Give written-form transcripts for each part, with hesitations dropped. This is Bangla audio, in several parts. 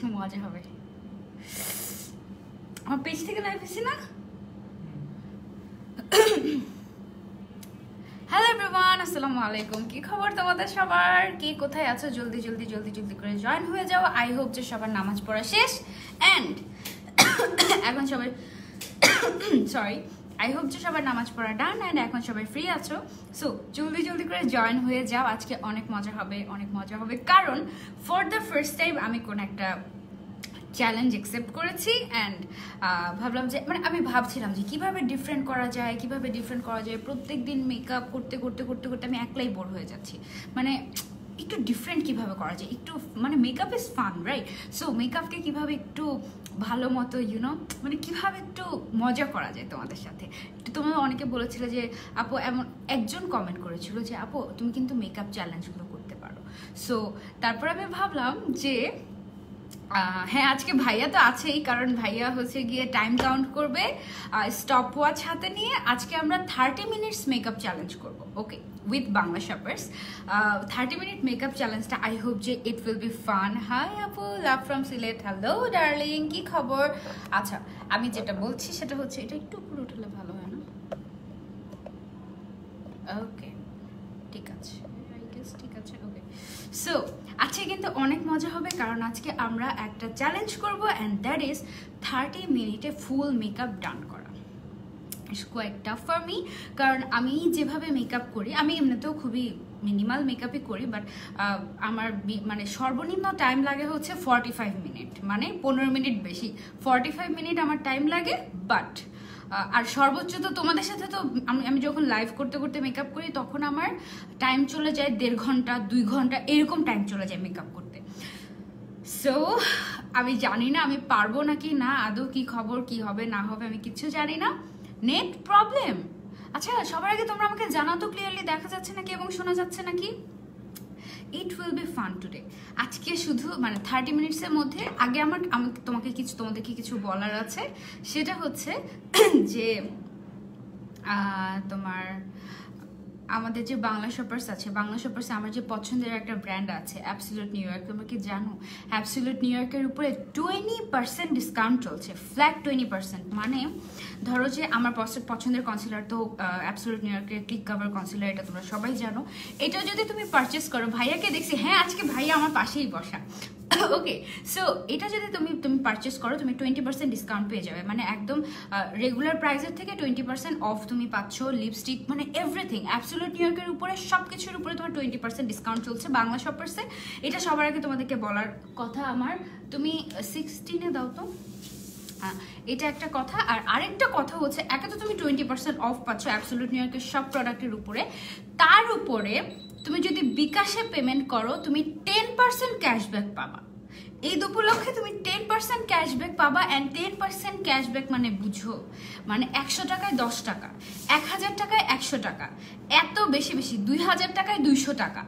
আজকে মজা হবে। আমার পেজ থেকে লাইভ হয়েছে না? হ্যালো এভরিওয়ান, আসসালামু আলাইকুম। কি খবর তোমাদের সবার? কে কোথায় আছো? জলদি জলদি জলদি জলদি করে জয়েন হয়ে যাও। আই হোপ যে সবার নামাজ পড়া শেষ অ্যান্ড এখন সবাই সরি আই হোপ যে সবার নামাজ পড়া ডান অ্যান্ড এখন সবাই ফ্রি আছো। সো জলদি জলদি করে জয়েন হয়ে যাও। আজকে অনেক মজা হবে, অনেক মজা হবে, কারণ ফর দ্য ফার্স্ট টাইম আমি কোন একটা চ্যালেঞ্জ অ্যাকসেপ্ট করেছি অ্যান্ড ভাবলাম যে মানে আমি ভাবছিলাম যে কীভাবে ডিফারেন্ট করা যায়, কীভাবে ডিফারেন্ট করা যায়। প্রত্যেক দিন মেকআপ করতে করতে করতে করতে আমি একলাই বোর হয়ে যাচ্ছি। মানে একটু ডিফারেন্ট কীভাবে করা যায়, একটু মানে makeup is fun, right? So মেকআপকে কীভাবে একটু ভালো মতো ইউনো মানে কীভাবে একটু মজা করা যায় তোমাদের সাথে। একটু তোমরা অনেকে বলেছিলে যে আপু, এমন একজন কমেন্ট করেছিল যে আপু তুমি কিন্তু মেকআপ চ্যালেঞ্জগুলো করতে পারো। সো তারপর আমি ভাবলাম যে হ্যাঁ, আজকে ভাইয়া তো আছেই, কারণ ভাইয়া হচ্ছে গিয়ে টাইম কাউন্ট করবে স্টপ ওয়াচ হাতে নিয়ে। আজকে আমরা 30 মিনিটস মেকআপ চ্যালেঞ্জ করব, okay, with Bangla shoppers. 30 minute makeup চ্যালেঞ্জটা আই হোপ যে it will be fun. Hi আপু, love from Sylhet. Hello darling, কি খবর? আচ্ছা, আমি যেটা বলছি সেটা হচ্ছে, এটা একটু উপরে উঠলে ভালো হয় না? ওকে, ঠিক আছে, আই গেস ঠিক আছে, ওকে। সো আজকে কিন্তু অনেক মজা হবে, কারণ আজকে আমরা একটা চ্যালেঞ্জ করব অ্যান্ড দ্যাট ইজ 30 মিনিটে ফুল মেকআপ ডান করা। It's quite tough for me, কারণ আমি যেভাবে মেকআপ করি, আমি এমনিতেও খুবই মিনিমাল মেকআপই করি, বাট আমার মানে সর্বনিম্ন টাইম লাগে হচ্ছে 45 মিনিট, মানে 15 মিনিট বেশি। 45 মিনিট আমার টাইম লাগে, বাট আর সর্বোচ্চ তো তোমাদের সাথে তো আমি যখন লাইভ করতে করতে মেকআপ করি তখন আমার টাইম চলে যায় 1.5 ঘন্টা 2 ঘন্টা এরকম টাইম চলে যায় মেকআপ করতে। সো আমি জানি না আমি পারবো নাকি না, আদৌ কি খবর, কি হবে না হবে আমি কিছু জানি না। Net problem. আচ্ছা, সবার আগে তোমরা আমাকে জানাও তো ক্লিয়ারলি দেখা যাচ্ছে নাকি এবং শোনা যাচ্ছে নাকি? ইট উইল বি ফান টুডে। আজকে শুধু মানে 30 মিনিটসের মধ্যে আগে তোমাদেরকে কিছু বলার আছে। সেটা হচ্ছে যে তোমার আমাদের যে বাংলা শপার্স আছে, বাংলা শপার্সে আমার যে পছন্দের একটা ব্র্যান্ড আছে অ্যাবসলিউট নিউ ইয়র্ক। তোমরা কি জানো অ্যাবসলিউট নিউ ইয়র্কের উপরে 20% ডিসকাউন্ট চলছে, ফ্ল্যাট 20%। মানে ধরো যে আমার পছন্দের কনসিলার তো অ্যাবসলিউট নিউ ইয়র্কের ক্লিক কাভার কনসিলার, এটা তোমরা সবাই জানো। এটা যদি তুমি পারচেস করো, ভাইয়াকে দেখছি, হ্যাঁ আজকে ভাইয়া আমার পাশেই বসা, ওকে। সো এটা যদি তুমি পারচেস করো, তুমি 20% ডিসকাউন্ট পেয়ে যাবে। মানে একদম রেগুলার প্রাইসের থেকে 20% অফ তুমি পাচ্ছ। লিপস্টিক মানে এভরিথিং অ্যাবসলিউট নিউ ইয়র্কের উপরে সব কিছুর উপরে তোমার 20% ডিসকাউন্ট চলছে বাংলা শপার্সে। এটা সবার আগে তোমাদেরকে বলার কথা আমার। তুমি 16-এ দাও তো, এটা একটা কথা। আর আরেকটা কথা হচ্ছে, একে তো তুমি 20% অফ পাচ্ছ অ্যাবসলিউট নিউ ইয়র্কের সব প্রোডাক্টের উপরে, তার উপরে তুমি যদি বিকাশে পেমেন্ট করো তুমি 10% ক্যাশব্যাক পাবা। এই উপলক্ষে তুমি 10% ক্যাশব্যাক পাবা। অ্যান্ড 10% ক্যাশব্যাক মানে বুঝো, মানে 100 টাকায় 10 টাকা, 1000 টাকায় 100 টাকা, এত বেশি বেশি 2000 টাকায় 200 টাকা,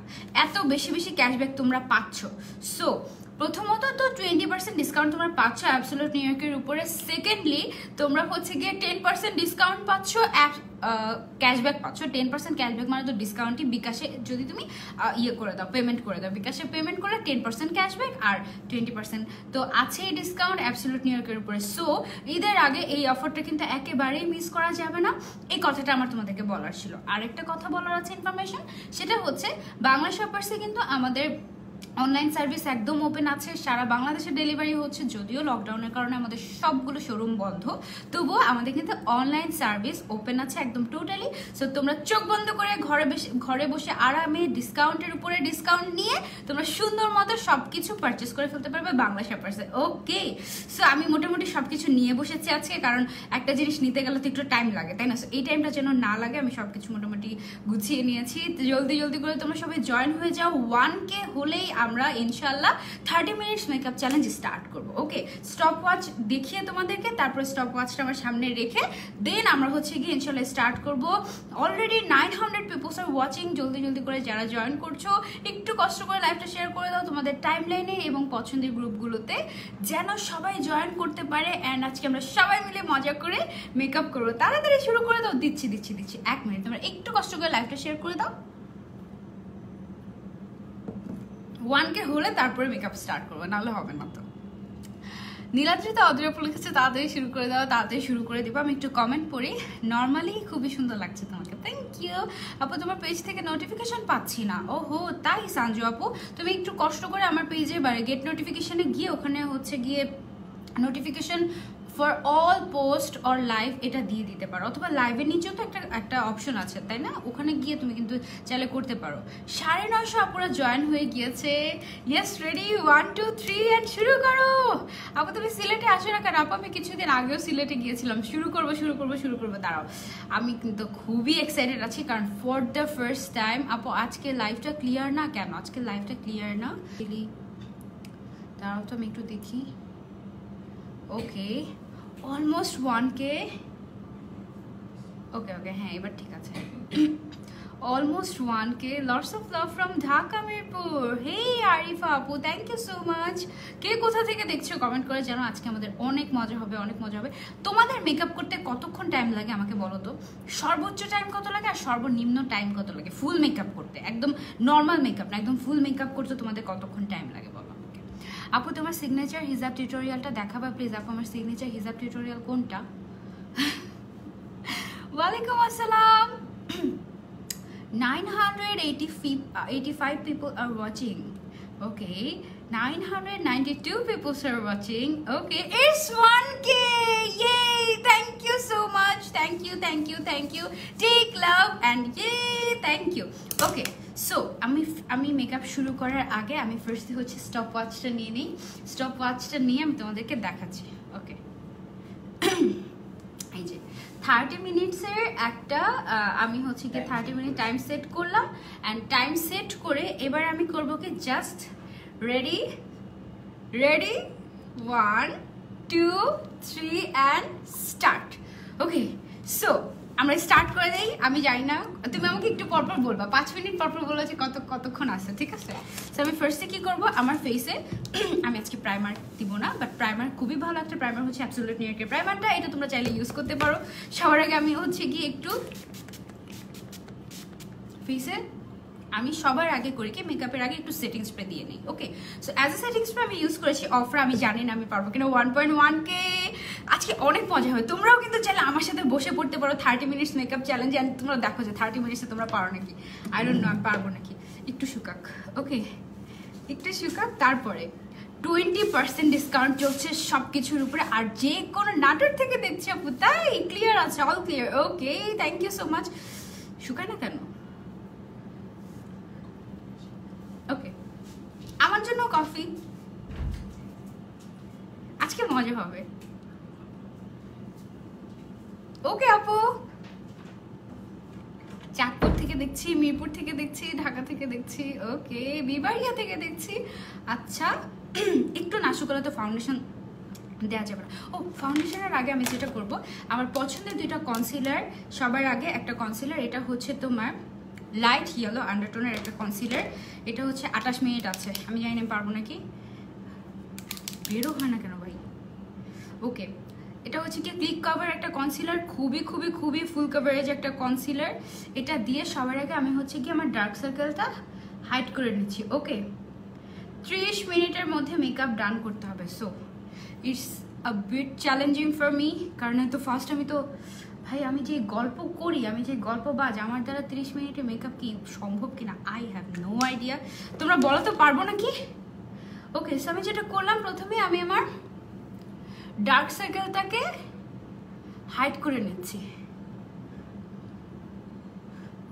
এত বেশি বেশি ক্যাশব্যাক তোমরা পাচ্ছ। সো প্রথমত তো 20% ডিসকাউন্ট তোমরা পাচ্ছ অ্যাবসলিউট নিউ ইয়র্কের উপরে। সেকেন্ডলি তোমরা হচ্ছে গিয়ে 10% ডিসকাউন্ট পাচ্ছ, ক্যাশব্যাক পাচ্ছ। 10% ক্যাশব্যাক মানে তো ডিসকাউন্টই। বিকাশে যদি তুমি ইয়ে করে দাও, পেমেন্ট করে দাও, বিকাশে পেমেন্ট করে 10% ক্যাশব্যাক আর 20% তো আছে এই ডিসকাউন্ট অ্যাবসলিউট নিউ ইয়র্কের উপরে। সো ঈদের আগে এই অফারটা কিন্তু একেবারেই মিস করা যাবে না। এই কথাটা আমার তোমাদেরকে বলার ছিল। আরেকটা কথা বলার আছে ইনফরমেশন, সেটা হচ্ছে বাংলা শপার্সে কিন্তু আমাদের অনলাইন সার্ভিস একদম ওপেন আছে, সারা বাংলাদেশে ডেলিভারি হচ্ছে। যদিও লকডাউনের কারণে আমাদের সবগুলো শোরুম বন্ধ, তবুও আমাদের কিন্তু অনলাইন সার্ভিস ওপেন আছে একদম টোটালি। সো তোমরা চোখ বন্ধ করে ঘরে বসে আরামে ডিসকাউন্টের উপরে ডিসকাউন্ট নিয়ে তোমরা সুন্দর মতো সব কিছু পারচেস করে ফেলতে পারবে বাংলা শপার্সে, ওকে। সো আমি মোটামুটি সব কিছু নিয়ে বসেছি আজকে, কারণ একটা জিনিস নিতে গেলে তো একটু টাইম লাগে, তাই না? সো এই টাইমটা যেন না লাগে আমি সব কিছু মোটামুটি গুছিয়ে নিয়েছি। জলদি জলদি করে তোমরা সবাই জয়েন হয়ে যাও। 1K হলেই আমরা ইনশাল্লাহ 30 মিনিটস মেকআপ চ্যালেঞ্জ স্টার্ট করব, ওকে। স্টপ ওয়াচ দেখিয়ে তোমাদেরকে, তারপরে স্টপ ওয়াচটা আমার সামনে রেখে দেন আমরা হচ্ছে গিয়ে ইনশাল্লাহ স্টার্ট করব। Already 900 people's are watching. জলদি জলদি করে যারা জয়েন করছো একটু কষ্ট করে লাইভটা শেয়ার করে দাও তোমাদের টাইম লাইনে এবং পছন্দের গ্রুপগুলোতে, যেন সবাই জয়েন করতে পারে। অ্যান্ড আজকে আমরা সবাই মিলে মজা করে মেকআপ করবো। তাড়াতাড়ি শুরু করে দাও। দিচ্ছি 1 মিনিট, তোমরা একটু কষ্ট করে লাইভটা শেয়ার করে দাও। 1K হলে তারপরে মেকআপ স্টার্ট করবো, নাহলে হবে না তো। নীলাদ্রিতা অদ্রিয়াপু লিখেছে তাড়াতাড়ি শুরু করে দাও, তাড়াতাড়ি শুরু করে দেবো। আমি একটু কমেন্ট পড়ি। নর্মালি খুবই সুন্দর লাগছে তোমাকে, থ্যাংক ইউ আপু। তোমার পেজ থেকে নোটিফিকেশন পাচ্ছি না। ওহো তাই সঞ্জু আপু, তুমি একটু কষ্ট করে আমার পেজে গেট নোটিফিকেশনে গিয়ে ওখানে হচ্ছে গিয়ে notification for all post or live এটা দিয়ে দিতে পারো, অথবা লাইভের নিচেও তো একটা অপশন আছে তাই না, ওখানে গিয়ে তুমি কিন্তু চাইলে করতে পারো। 950 আপুরা জয়েন হয়ে গিয়েছে। ইয়েস রেডি, 1 2 3 অ্যান্ড শুরু করো। আপু তুমি সিলেটে আসো না কেন? আপু আমি কিছুদিন আগেও সিলেটে গিয়েছিলাম। শুরু করবো। দাঁড়াও, আমি কিন্তু খুবই এক্সাইটেড আছি, কারণ ফর দ্য ফার্স্ট টাইম আপু আজকে লাইভটা ক্লিয়ার না কেন? আজকে লাইভটা ক্লিয়ার না, দাঁড়াও তো আমি একটু দেখি। ওকে অলমোস্ট 1K। ওকে হ্যাঁ এবার ঠিক আছে। Almost 1K। Lots of love from Dhaka Mirpur. Hey Arifa আপু, থ্যাংক ইউ সো মাচ। কে কোথা থেকে দেখছো কমেন্ট করে জানো। আজকে আমাদের অনেক মজা হবে, অনেক মজা হবে। তোমাদের মেকআপ করতে কতক্ষণ টাইম লাগে আমাকে বলো তো? সর্বোচ্চ টাইম কত লাগে আর সর্বনিম্ন টাইম কত লাগে ফুল মেকআপ করতে? একদম নর্মাল মেকআপ না, একদম ফুল মেকআপ করতে তোমাদের কতক্ষণ টাইম লাগে বলো আমাকে। আপু তোমার সিগনেচার হিজাব টিউটোরিয়ালটা দেখাবা প্লিজ। আপু আমার সিগনেচার হিজাব টিউটোরিয়াল কোনটা? ওয়ালাইকুম আসসালাম। 985 people are watching. Okay, 992 people are watching. Okay, it's 1K. Yay, thank you so much. Thank you. Take love and yay, thank you. Okay, so আমি মেকআপ শুরু করার আগে আমি ফার্স্টে হচ্ছে স্টপ ওয়াচটা নিয়ে নিই। স্টপ ওয়াচটা নিয়ে আমি তোমাদেরকে দেখাচ্ছি। ওকে, এই যে 30 মিনিটসের একটা আমি হচ্ছে কি 30 মিনিট টাইম সেট করলাম। অ্যান্ড টাইম সেট করে এবার আমি করব কি just ready 1 2 3 and start. Okay, so আমরা স্টার্ট করে দেই। আমি জানি না, তুমি আমাকে একটু পরপর বলবা, 5 মিনিট পরপর বলবা যে কতক্ষণ আছে, ঠিক আছে? সো আমি ফার্স্টে কি করব, আমার ফেসে আমি আজকে প্রাইমার দিব না, বাট প্রাইমার খুবই ভালো একটা প্রাইমার হচ্ছে অ্যাবসোলিউট নিউইয়র্কের প্রাইমারটা। এটা তোমরা চাইলে ইউজ করতে পারো। সবার আগে আমি হচ্ছে কি একটু ফেসে আমি সবার আগে করি কি মেকআপের আগে একটু সেটিং স্প্রে দিয়ে নিই। Okay, so as a setting spray আমি ইউজ করেছি অফরা। আমি জানি না আমি পারবো কিনা। 1.1K। আজকে অনেক মজা হবে। তোমরাও কিন্তু চাইলে আমার সাথে বসে পড়তে পারো 30 মিনিটস মেকআপ চ্যালেঞ্জ। অ্যান্ড তোমরা দেখো যে 30 মিনিটসে তোমরা পারো নাকি। আই ডোন্ট নো আমি পারবো নাকি। একটু শুকাক। ওকে, একটু শুকাক। তারপরে 20% ডিসকাউন্ট চলছে সব কিছুর উপরে। আর যে কোনো নাটক থেকে দেখছি আপু, তাই ক্লিয়ার আছে, all clear. Okay, thank you so much. শুকায় না কেন? ওকে, আমার জন্য কফি। আজকে মজা হবে। ওকে আপু, চাঁদপুর থেকে দেখছি, মিরপুর থেকে দেখছি, ঢাকা থেকে দেখছি, ওকে বিবাড়িয়া থেকে দেখছি। আচ্ছা, একটু নাশুকলা তো ফাউন্ডেশন দেওয়া যাবে না। ও, ফাউন্ডেশনের আগে আমি যেটা করব, আমার পছন্দের 2টা কনসিলার। সবার আগে একটা কনসিলার, এটা হচ্ছে তোমার লাইট ইয়েলো আন্ডারটোনের একটা কনসিলার। এটা হচ্ছে 28 মিনিট আছে। আমি জানি না পারবো নাকি, বেরো হয় না কেন ভাই। ওকে, এটা হচ্ছে কি ক্লিক কভার একটা কনসিলার, খুবই ফুল কভারেজ একটা কনসিলার। এটা দিয়ে সবার আগে আমি হচ্ছে কি আমার ডার্ক সার্কেলটা হাইড করে নিচ্ছি। ওকে, 30 মিনিটের মধ্যে মেকআপ ডান করতে হবে। So it's a bit challenging for me, কারণ তো ফার্স্ট আমি তো ভাই আমি যে গল্প করি, আমি যে গল্পবাজ, আমার দ্বারা 30 মিনিটে মেকআপ কি সম্ভব কিনা আই হ্যাভ নো আইডিয়া। তোমরা বলো তো পারবো নাকি? ওকে, সো আমি যেটা করলাম, প্রথমে আমি আমার ডার্ক সার্কেলটাকে হাইড করে নিচ্ছি।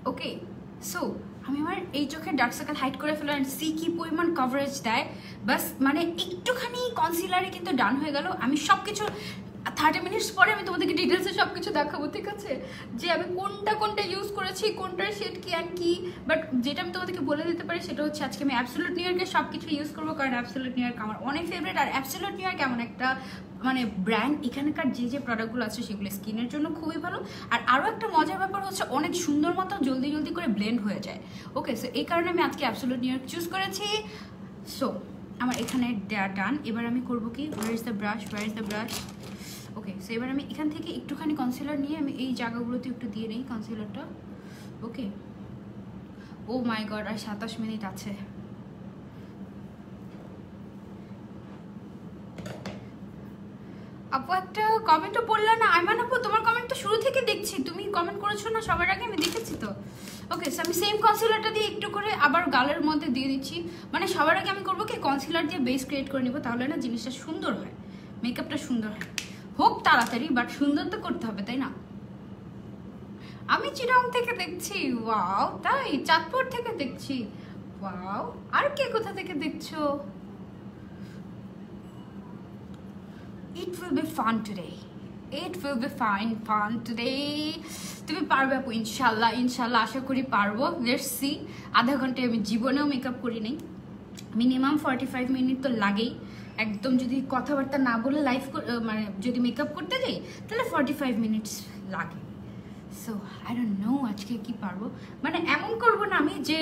ওকে, সো আমি আমার এই চোখের ডার্ক সার্কেল হাইড করে ফেললাম। সি কি পরিমাণ কভারেজ দেয়, বাস মানে একটুখানি কনসিলারে কিন্তু ডান হয়ে গেল। আমি সব কিছু 30 মিনিটস পরে আমি তোমাদেরকে ডিটেলসে সব কিছু দেখাবো, ঠিক আছে? যে আমি কোনটা ইউজ করেছি, কোনটার শেড কি অ্যান্ড কি। বাট যেটা আমি তোমাদেরকে বলে দিতে পারি সেটা হচ্ছে আজকে আমি অ্যাবসোলিউট নিউইয়র্কের সব কিছু ইউজ করবো, কারণ অ্যাবসোলিউট নিউইয়র্ক আমার অনেক ফেভারিট। আর অ্যাবসোলিউট নিউইয়র্ক এমন একটা মানে ব্র্যান্ড, এখানকার যে প্রোডাক্টগুলো আছে সেগুলো স্কিনের জন্য খুবই ভালো। আর আরও একটা মজার ব্যাপার হচ্ছে অনেক সুন্দর মতো জলদি করে ব্লেন্ড হয়ে যায়। ওকে, সো এই কারণে আমি আজকে অ্যাবসোলিউট নিউইয়র্ক চুজ করেছি। সো আমার এখানে ডান। এবার আমি করবো কি, where is the brush. Okay, so এবার আমি এখান থেকে একটুখানি কনসিলার নিয়ে আমি এই জায়গাগুলোতে একটু দিয়ে নিই কনসিলারটা। ওকে, ও মাই গড, আর 27 মিনিট আছে। আপু একটা কমেন্টও পড়লা না আইমান আপু, তোমার কমেন্ট তো শুরু থেকে দেখছি, তুমি কমেন্ট করেছো না সবার আগে, আমি দেখেছি তো। ওকে, সো আমি সেম কনসিলারটা দিয়ে একটু করে আবার গালের মধ্যে দিয়ে দিচ্ছি। মানে সবার আগে আমি করবো কি, কনসিলার দিয়ে বেস ক্রিয়েট করে নিব, তাহলে না জিনিসটা সুন্দর হয়, মেকআপটা সুন্দর হয়। হোক তাড়াতাড়ি, বাট সুন্দর তো করতে হবে, তাই না? আমি চিরং থেকে দেখছি, ওয়াও, তাই চাঁদপুর থেকে দেখছি, ওয়াও। আর কে কোথা থেকে দেখছো? It will be fun today. It will be fun today. তুমি পারবে আপু, ইনশাল্লাহ ইনশাল্লাহ, আশা করি পারবো। Let's see. আধা ঘন্টায় আমি জীবনেও মেকআপ করি নাই, মিনিমাম 45 মিনিট তো লাগেই। একদম যদি কথাবার্তা না বলে লাইভ মানে যদি মেকআপ করতে যাই তাহলে 45 মিনিটস লাগে। সো আই ডোন্ট নো আজকে কি পারবো। মানে এমন করবো না আমি যে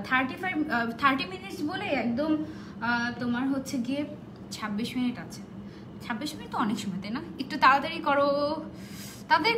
30 মিনিটস বলে একদম তোমার হচ্ছে গিয়ে 26 মিনিট আছে। 26 মিনিট তো অনেক সময়, তাই না? একটু তাড়াতাড়ি করো। তাড়াতাড়ি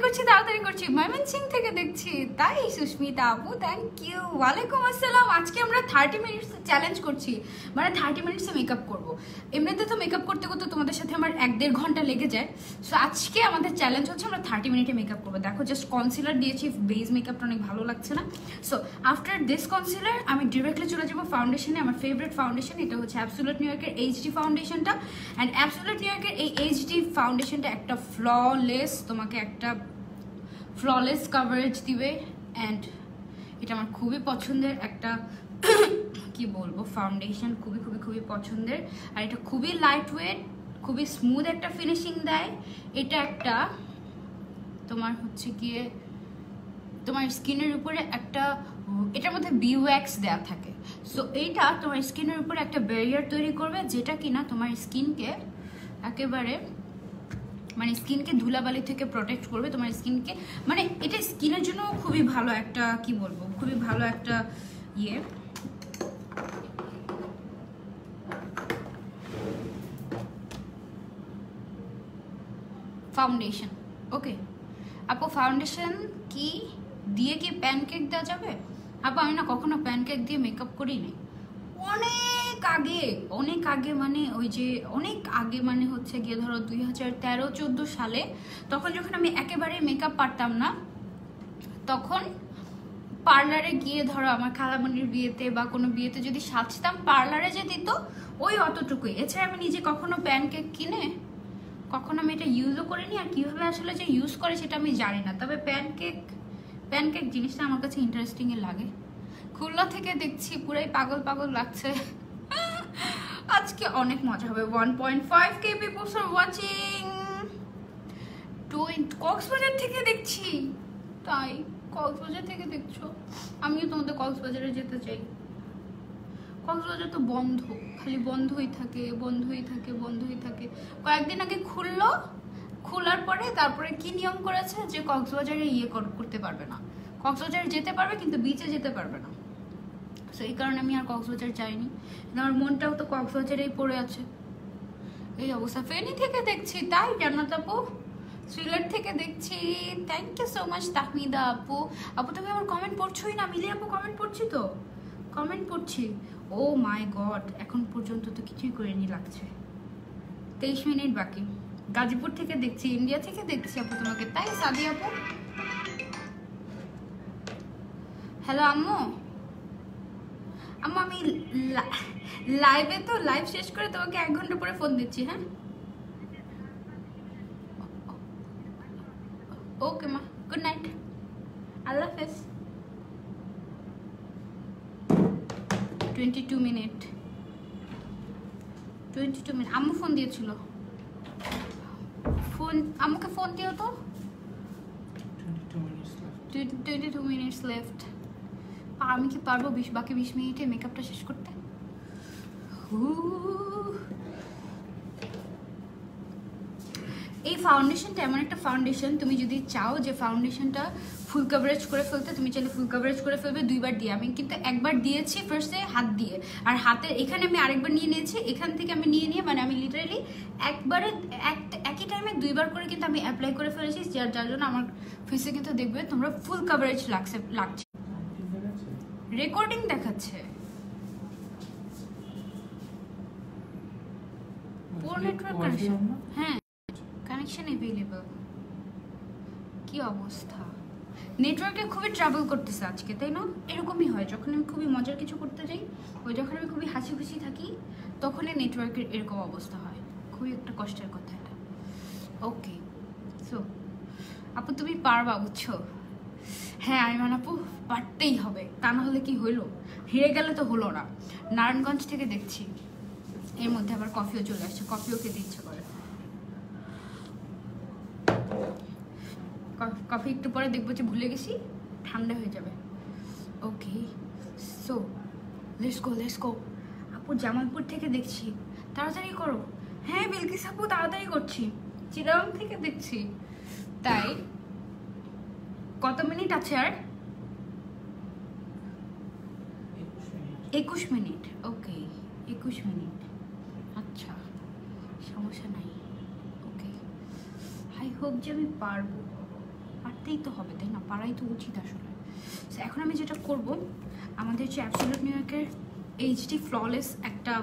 করছি। ময়মনসিং থেকে দেখছি, তাই সুস্মিতা আপু, থ্যাংক ইউ। ওয়ালাইকুম আসসালাম। আজকে আমরা 30 মিনিটস চ্যালেঞ্জ করছি, মানে 30 মিনিটসে মেকআপ করবো। এমনিতে তো মেকআপ করতে করতে তোমাদের সাথে আমার 1-1.5 ঘন্টা লেগে যায়। সো আজকে আমাদের চ্যালেঞ্জ হচ্ছে আমরা 30 মিনিটে মেকআপ করবো। দেখো জাস্ট কনসিলার দিয়েছি, বেস মেকআপটা অনেক ভালো লাগছে না। সো আফটার দিস কনসিলার আমি ডিরেক্টলি চলে যাবো ফাউন্ডেশনে। আমার ফেভারিট ফাউন্ডেশন এটা হচ্ছে অ্যাবসোলিউট নিউ ইয়র্কের এইচডি ফাউন্ডেশনটা। অ্যান্ড অ্যাবসোলিউট নিউ ইয়র্কের এই এইচডি ফাউন্ডেশনটা একটা ফ্ললেস, তোমাকে একটা ফ্ললেস কাভারেজ দিবে। অ্যান্ড এটা আমার খুবই পছন্দের একটা কি বলবো ফাউন্ডেশন, খুবই খুবই খুবই পছন্দের। আর এটা খুবই লাইট ওয়েট, খুবই স্মুথ একটা ফিনিশিং দেয়। এটা একটা তোমার হচ্ছে গিয়ে তোমার স্কিনের উপরে একটা, এটার মধ্যে বিওয়াক্স দেওয়া থাকে। সো এইটা তোমার স্কিনের উপরে একটা ব্যারিয়ার তৈরি করবে, যেটা কিনা তোমার স্কিনকে একেবারে মানে স্কিনকে ধুলাবালি থেকে প্রোটেক্ট করবে তোমার স্কিনকে। মানে এটা স্কিনের জন্য খুবই ভালো একটা কি বলবো, খুবই ভালো একটা ইয়ে। ফাউন্ডেশন। ওকে আপু, ফাউন্ডেশন কি দিয়ে কি প্যানকেক দেওয়া যাবে? আপু আমি না কখনো প্যানকেক দিয়ে মেকআপ করিনি। অনেক আগে মানে ওই যে অনেক আগে মানে হচ্ছে গিয়ে ধরো 2013-14 সালে, তখন যখন আমি একেবারে মেকআপ পারতাম না, তখন পার্লারে গিয়ে ধরো আমার খালামণির বিয়েতে বা কোনো বিয়েতে যদি সাজতাম, পার্লারে যে দিত ওই অতটুকুই। এছাড়া আমি নিজে কখনো প্যানকেক কিনে কখনো আমি এটা ইউজও করিনি, আর কীভাবে আসলে যে ইউজ করে সেটা আমি জানি না। তবে প্যানকেক জিনিসটা আমার কাছে ইন্টারেস্টিংই লাগে। খুলনা থেকে দেখছি, পুরাই পাগল পাগল লাগছে। আজকে অনেক মজা হবে। 1.5K people are watching। Cox's Bazar থেকে দেখছি, তাই কক্সবাজার থেকে দেখছো? আমিও তোমাদের কক্সবাজারে যেতে চাই। কক্সবাজার তো বন্ধ, খালি বন্ধই থাকে। কয়েকদিন আগে খোলার পরে তারপরে কি নিয়ম করেছে যে কক্সবাজারে করতে পারবে না, কক্সবাজারে যেতে পারবে কিন্তু বিচে যেতে পারবে না। সো এই কারণে আমি আর কক্সবাজার যাইনি, আমার মনটাও তো কক্সবাজারেই পড়ে আছে। এই অবস্থা। ফেনী থেকে দেখছি, তাই জান্নাত আপু। সিলেট থেকে দেখছি, thank you so much Tahmida আপু। তুমি আমার কমেন্ট পড়ছোই না। মিলি আপু কমেন্ট পড়ছি তো, কমেন্ট পড়ছি। ও মাই গড, এখন পর্যন্ত তো কিছুই করিনি লাগছে। 23 মিনিট বাকি। গাজীপুর থেকে দেখছি, ইন্ডিয়া থেকে দেখছি আপু তোমাকে, তাই সাদি আপু। হ্যালো আম্মু। আমি লাইভে তো, লাইভ শেষ করে তোমাকে 1 ঘন্টা পরে ফোন দিচ্ছি। হ্যাঁ ওকে মা, গুড নাইট, আল্লাহ হাফেজ। 22 মিনিট। আম্মু ফোন দিয়েছিল, আম্মুকে ফোন দিও তো। 22 মিনিটস লেফট। আমি কি পারবো বাকি 20 মিনিটে মেকআপটা শেষ করতে? এই ফাউন্ডেশনটা এমন একটা ফাউন্ডেশন, তুমি যদি চাও যে ফাউন্ডেশনটা ফুল কভারেজ করে ফেলতে, তুমি চাইলে ফুল কভারেজ করে ফেলবে 2বার দিয়ে। আমি কিন্তু একবার দিয়েছি ফার্স্টে হাত দিয়ে, আর হাতের এখানে আমি আরেকবার নিয়ে নিয়েছি। এখান থেকে আমি নিয়ে মানে আমি লিটারালি একবারে একই টাইমে 2বার করে কিন্তু আমি অ্যাপ্লাই করে ফেলেছি, যার জন্য আমার ফেসে কিন্তু দেখবে তোমরা ফুল কভারেজ লাগছে। রেকর্ডিং দেখাচ্ছে, পুরো নেটওয়ার্ক কানেকশন। হ্যাঁ কানেকশন কানেকশন অ্যাভেলেবল। কি অবস্থা, নেটওয়ার্কে খুবই ট্রাভেল করতেছে আজকে, তাই না? এরকমই হয় যখন আমি খুবই মজার কিছু করতে যাই, ওই যখন আমি খুবই হাসি খুশি থাকি তখনই নেটওয়ার্কের এরকম অবস্থা হয়। খুবই একটা কষ্টের কথা এটা। ওকে, সো আপু তুমি পারবা, বুঝছো? হ্যাঁ আইমান আপু, পারতেই হবে, তা না হলে কি হইলো? হেরে গেলে তো হলো না। নারায়ণগঞ্জ থেকে দেখছি, এর মধ্যে আবার কফিও চলে আসছে, কফিও খেতে ইচ্ছে করে। কফি একটু পরে দেখবো যে ভুলে গেছি, ঠান্ডা হয়ে যাবে। ওকে, সো লেটস গো। আপু জামালপুর থেকে দেখছি, তাড়াতাড়ি করো। হ্যাঁ বিলকিস আপু, তাড়াতাড়ি করছি। চিরাং থেকে দেখছি, তাই কত মিনিট আছে আর? 21 মিনিট। ওকে 21 মিনিট, আচ্ছা সমস্যা নাই। ওকে, আই হোপ যে আমি পারবো, পারতেই তো হবে তাই না, পারাই তো উচিত আসলে। এখন আমি যেটা করব, আমাদের যে অ্যাবসলিউট নিউ ইয়র্কের এইচডি ফ্ললেস একটা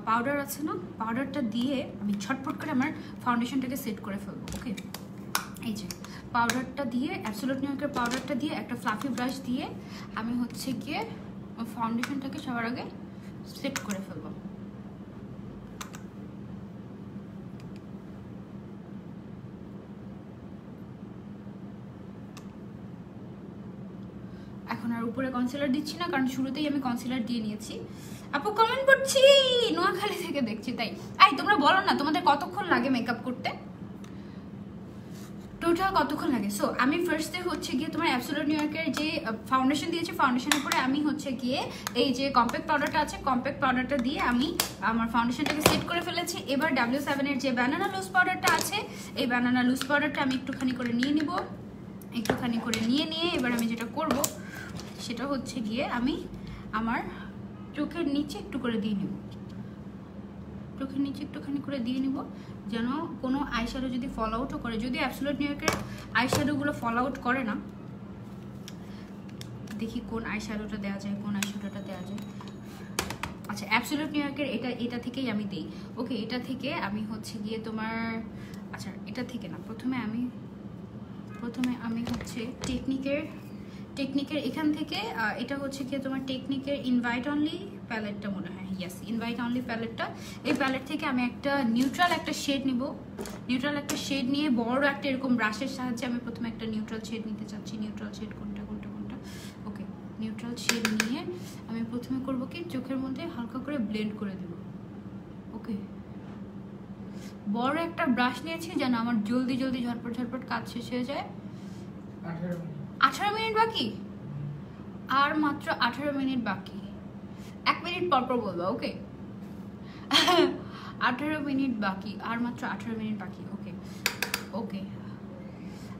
পাউডার আছে না, পাউডারটা দিয়ে আমি ছটফট করে আমার ফাউন্ডেশনটাকে সেট করে ফেলবো। ওকে, এই যে পাউডারটা দিয়ে, অ্যাবসলিউট নিউ ইয়র্কের পাউডারটা দিয়ে একটা ফ্লাফি ব্রাশ দিয়ে আমি হচ্ছে গিয়ে ফাউন্ডেশনটাকে সবার আগে সেট করে ফেলবো। এখন আর উপরে কনসিলার দিচ্ছি না, কারণ শুরুতেই আমি কনসিলার দিয়ে নিয়েছি। আপু কমেন্ট করছি, নোয়াখালী থেকে দেখছি। তাই তোমরা বলো না তোমাদের কতক্ষণ লাগে মেকআপ করতে, টোটাল কতক্ষণ লাগে? সো আমি ফার্স্টে হচ্ছে গিয়ে তোমার অ্যাবসলিউট নিউ ইয়র্কের যে ফাউন্ডেশন দিয়েছি, ফাউন্ডেশনের উপরে আমি হচ্ছে গিয়ে এই যে কম্প্যাক্ট পাউডারটা আছে, কম্প্যাক্ট পাউডারটা দিয়ে আমি আমার ফাউন্ডেশনটাকে সেট করে ফেলেছি। এবার W7 এর যে ব্যানানা লুজ পাউডারটা আছে, এই ব্যানানা লুজ পাউডারটা আমি একটুখানি করে নিয়ে নিব। একটুখানি করে নিয়ে এবার আমি যেটা করব সেটা হচ্ছে গিয়ে আমি আমার চোখের নিচে একটু করে দিয়ে নিব, চোখের নিচে একটুখানি করে দিয়ে নিব, যেন কোনো আইশ্যাডো যদি ফল আউটও করে, যদি অ্যাবসলিউট নিউ ইয়র্কের আইশ্যাডোগুলো ফল আউট করে না, দেখি কোন আইশ্যাডোটা দেওয়া যায়, কোন আইশ্যাডোটা দেওয়া যায়। আচ্ছা অ্যাবসলিউট নিউ ইয়র্কের এটা থেকেই আমি দিই। ওকে, এটা থেকে আমি হচ্ছে গিয়ে তোমার, আচ্ছা এটা থেকে না, প্রথমে আমি হচ্ছে টেকনিকের এখান থেকে, এটা হচ্ছে গিয়ে তোমার টেকনিকের ইনভাইট অনলি প্যালেটটা মনে হয়, ইয়েস ইনভাইট অনলি প্যালেটটা। এই প্যালেট থেকে আমি একটা নিউট্রাল একটা শেড নিব। নিউট্রাল একটা শেড নিয়ে বড় একটা এরকম ব্রাশের সাহায্যে আমি প্রথমে একটা নিউট্রাল শেড নিতে চাচ্ছি। নিউট্রাল শেড কোনটা? ওকে, নিউট্রাল শেড নিয়ে আমি প্রথমে করব কি, চোখের মধ্যে হালকা করে ব্লেন্ড করে দেব। ওকে, বড় একটা ব্রাশ নিয়েছি যেন আমার জলদি ঝটপট কাজ শেষ হয়ে যায়। 18 মিনিট বাকি, আর মাত্র 18 মিনিট বাকি। 1 মিনিট পর বলবো। ওকে 18 মিনিট বাকি, আর মাত্র 18 মিনিট বাকি। ওকে